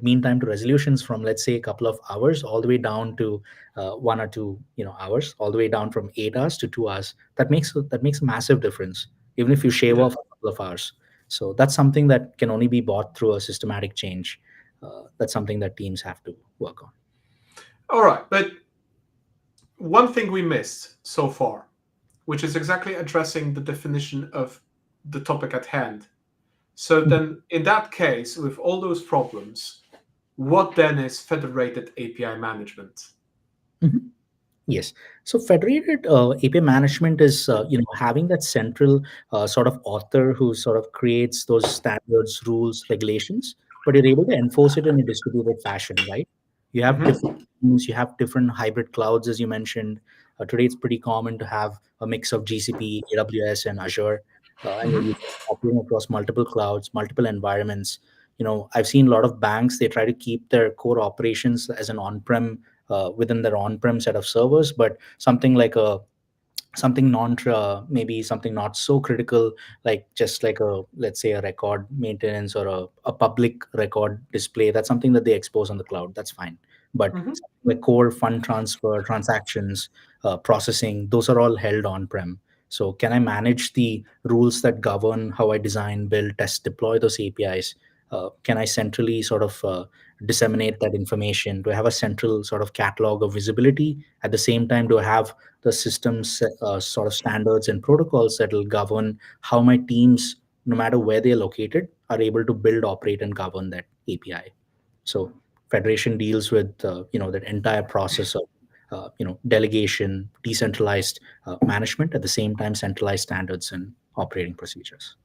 mean time to resolutions from, let's say, a couple of hours all the way down to 1 or 2 hours, all the way down from 8 hours to 2 hours. That makes a massive difference, even if you shave Yeah. off a couple of hours. So that's something that can only be bought through a systematic change. That's something that teams have to work on. All right. But one thing we missed so far, which is exactly addressing the definition of the topic at hand, So then, in that case, with all those problems, what then is federated API management? Mhm. Yes. So federated API management is having that central sort of author who sort of creates those standards, rules, regulations, but you're able to enforce it in a distributed fashion, right? You have different Mm-hmm. teams, you have different hybrid clouds, as you mentioned. Today, it's pretty common to have a mix of GCP, AWS, and Azure, and you're Mm-hmm. operating across multiple clouds, multiple environments. I've seen a lot of banks, they try to keep their core operations as an on-prem within their on-prem set of servers, but something non maybe something not so critical, like just like a, let's say, a record maintenance or a public record display, that's something that they expose on the cloud, that's fine. But Mm-hmm. something like core fund transfer transactions, processing, those are all held on prem. So can I manage the rules that govern how I design, build, test, deploy those APIs? Can I centrally sort of disseminate that information? Do I have a central sort of catalog of visibility? At the same time, do I have the system's sort of standards and protocols that will govern how my teams, no matter where they're located, are able to build, operate, and govern that API? So federation deals with that entire process of delegation, decentralized management, at the same time centralized standards and operating procedures.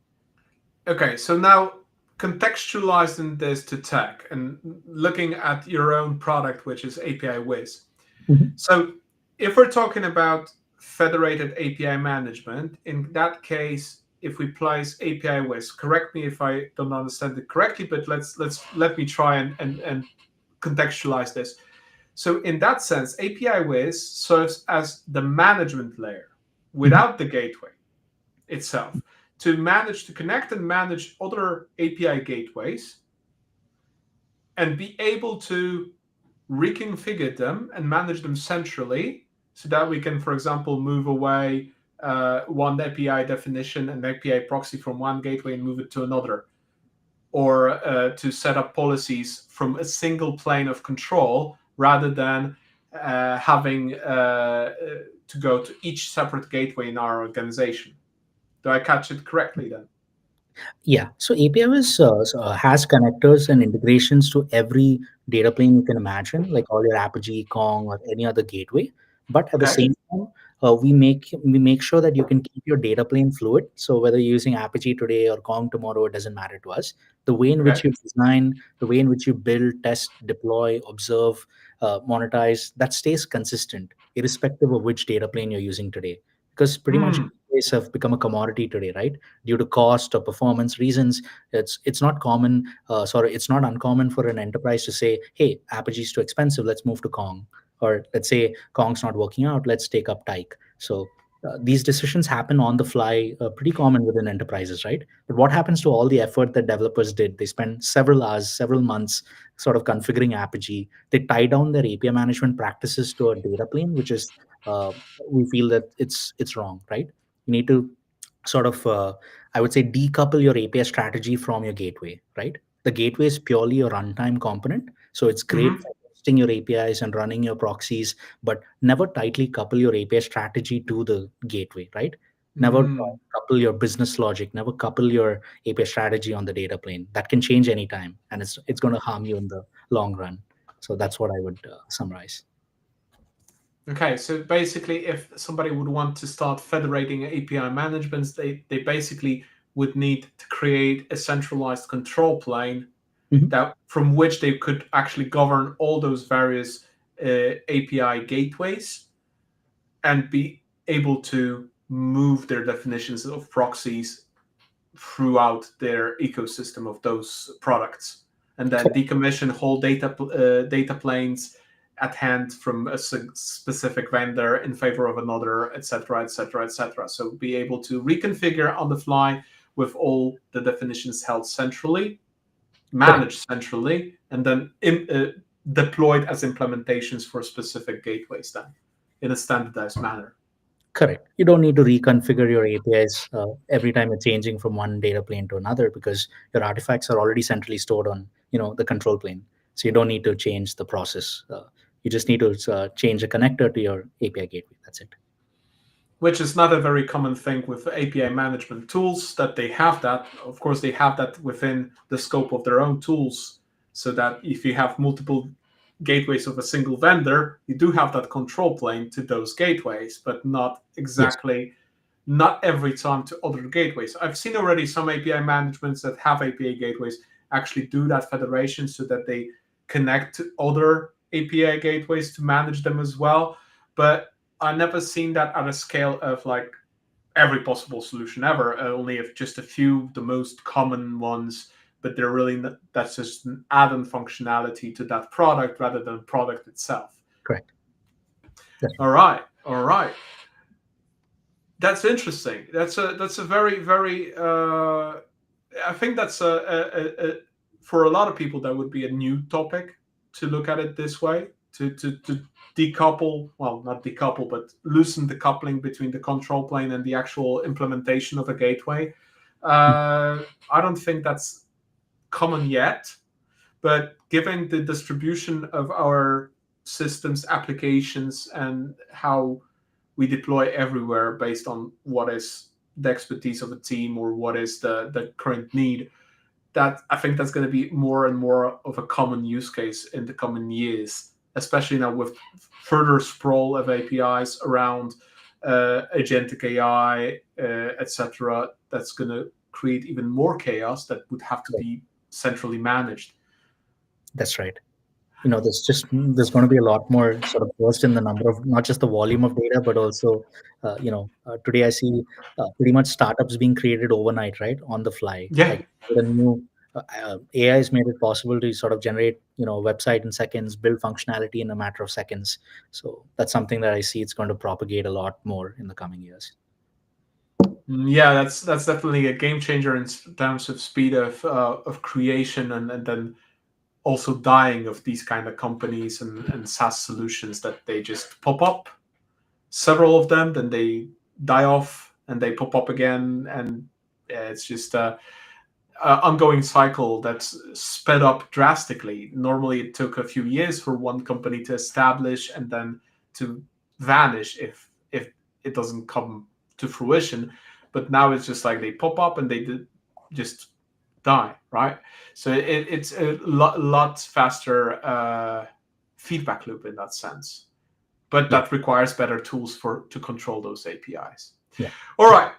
Okay, so now contextualizing this to tech and looking at your own product, which is APIwiz. Mhm. So if we're talking about federated API management, in that case, if we place APIwiz, correct me if I don't understand it correctly, but let me try and contextualize this. So in that sense, APIwiz serves as the management layer Mhm. without the gateway itself to connect and manage other API gateways and be able to reconfigure them and manage them centrally so that we can, for example, move away one API definition and API proxy from one gateway and move it to another, or to set up policies from a single plane of control rather than having to go to each separate gateway in our organization. Do I catch it correctly then? Yeah, so APIwiz has connectors and integrations to every data plane you can imagine, like all your Apigee, Kong, or any other gateway. But at the Okay. same time, we make sure that you can keep your data plane fluid. So whether you're using Apigee today or Kong tomorrow, it doesn't matter to us. The way in which Okay. you design, the way in which you build, test, deploy, observe, monetize, that stays consistent, irrespective of which data plane you're using today. Because pretty much Hmm. gateways have become a commodity today, right? Due to cost or performance reasons, it's not common. Sorry, it's not uncommon for an enterprise to say, "Hey, Apigee is too expensive. Let's move to Kong," or let's say Kong's not working out. Let's take up Tyke. So these decisions happen on the fly, pretty common within enterprises, right? But what happens to all the effort that developers did? They spend several hours, several months, sort of configuring Apigee. They tie down their API management practices to a data plane, which is uh, we feel that it's wrong, right? You need to sort of I would say decouple your API strategy from your gateway, right? The gateway is purely a runtime component, so it's great Mm-hmm. for hosting your APIs and running your proxies, but never tightly couple your API strategy to the gateway, right? Never Mm. couple your business logic, never couple your API strategy on the data plane. That can change anytime, and it's going to harm you in the long run. So that's what I would summarize. Okay, so basically, if somebody would want to start federating API management, they basically would need to create a centralized control plane Mhm. that from which they could actually govern all those various API gateways and be able to move their definitions of proxies throughout their ecosystem of those products, and then decommission whole data planes at hand from a specific vendor in favor of another, etc., etc., etc. So be able to reconfigure on the fly with all the definitions held centrally, Correct. managed centrally, and then deployed as implementations for specific gateways then in a standardized manner. Correct. You don't need to reconfigure your APIs every time you're changing from one data plane to another, because your artifacts are already centrally stored on the control plane. So you don't need to change the process. You just need to change a connector to your API gateway. That's it. which is not a very common thing with API management tools, that they have that. Of course, they have that within the scope of their own tools, so that if you have multiple gateways of a single vendor, you do have that control plane to those gateways, but not Yes, exactly, not every time to other gateways. I've seen already some API managements that have API gateways actually do that federation so that they connect to other API gateways to manage them as well. But I've never seen that at a scale of like every possible solution ever. Only if just a few, the most common ones, but they're really not, that's just an add-on functionality to that product rather than product itself. correct. That's All right, all right. That's interesting. That's a very very. I think that's for a lot of people that would be a new topic to look at it this way, to decouple, well, not decouple, but loosen the coupling between the control plane and the actual implementation of a gateway. I don't think that's common yet, but given the distribution of our systems, applications, and how we deploy everywhere based on what is the expertise of a team or what is the current need, that I think that's going to be more and more of a common use case in the coming years, especially now with further sprawl of APIs around agentic AI, etc. That's going to create even more chaos that would have to be centrally managed. That's right. There's going to be a lot more sort of burst in the number of, not just the volume of data, but also today I see pretty much startups being created overnight, right, on the fly. Yeah. Like the new AI has made it possible to sort of generate a website in seconds, build functionality in a matter of seconds. So that's something that I see it's going to propagate a lot more in the coming years. Yeah, that's definitely a game changer in terms of speed of creation, and then also dying of these kind of companies and SaaS solutions that they just pop up, several of them, then they die off and they pop up again, and it's just a ongoing cycle that's sped up drastically. Normally, it took a few years for one company to establish and then to vanish if it doesn't come to fruition. But now it's just like they pop up and they just die, right? So it's a lot faster feedback loop in that sense. But Yeah. that requires better tools to control those APIs. Yeah. All right.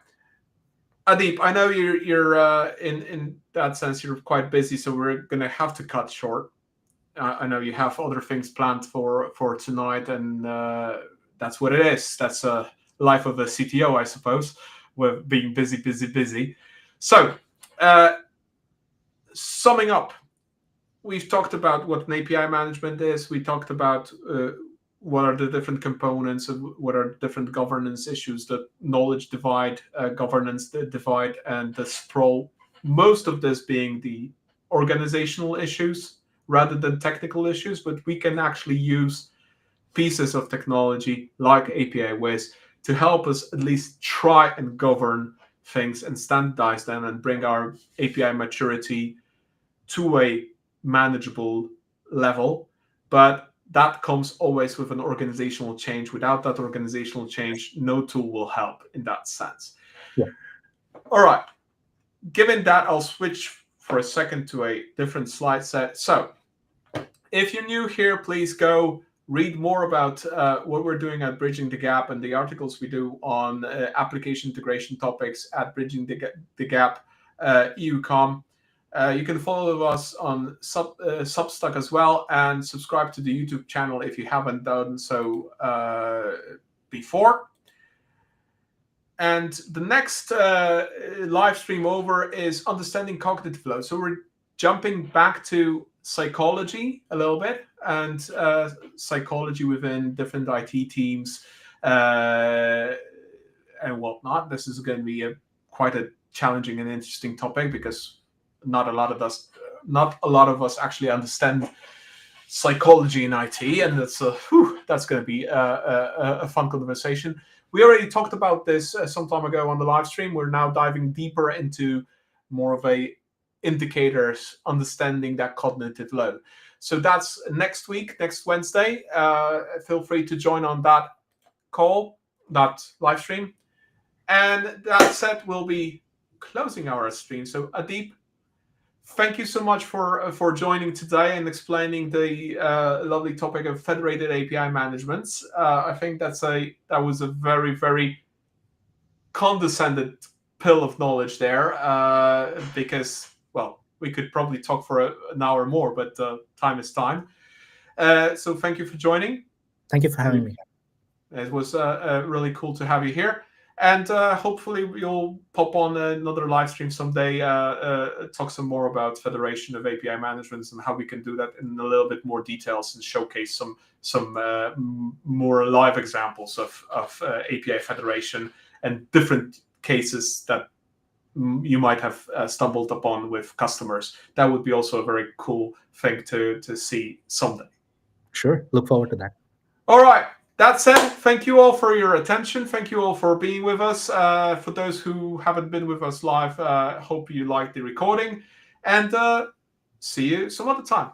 Adeeb, I know you're in that sense you're quite busy, so we're gonna have to cut short. I know you have other things planned for tonight, and that's what it is. That's a life of a CTO, I suppose, with being busy. So, summing up, we've talked about what an API management is. We talked about what are the different components, what are different governance issues, the knowledge divide, governance divide, and the sprawl. Most of this being the organizational issues rather than technical issues, but we can actually use pieces of technology like APIwiz to help us at least try and govern things and standardize them and bring our API maturity to a manageable level. But that comes always with an organizational change. Without that organizational change, no tool will help in that sense. Yeah. All right. Given that, I'll switch for a second to a different slide set. So if you're new here, please go read more about what we're doing at Bridging the Gap and the articles we do on application integration topics at Bridging the Gap EUCOM. You can follow us on Substack as well, and subscribe to the YouTube channel if you haven't done so before. And the next live stream over is Understanding Cognitive Load. So we're jumping back to psychology a little bit, and psychology within different IT teams and whatnot. This is going to be quite a challenging and interesting topic because not a lot of us actually understand psychology in IT, and that's going to be a fun conversation. We already talked about this some time ago on the live stream. We're now diving deeper into more of a indicators, understanding that cognitive load. So that's next week, next Wednesday. Feel free to join on that call. that live stream. And that said, we'll be closing our stream. So Adeeb, thank you so much for joining today and explaining the lovely topic of federated API management. I think that was a very, very condescended pill of knowledge there, because, well, we could probably talk for an hour more, but time is time. So thank you for joining. Thank you for having me. It was really cool to have you here. And hopefully you'll pop on another live stream someday, talk some more about Federation of API Management and how we can do that in a little bit more details and showcase some more live examples of API Federation and different cases that you might have stumbled upon with customers. That would be also a very cool thing to see someday. Sure. Look forward to that. All right. That said, thank you all for your attention. Thank you all for being with us. For those who haven't been with us live, hope you liked the recording. And see you some other time.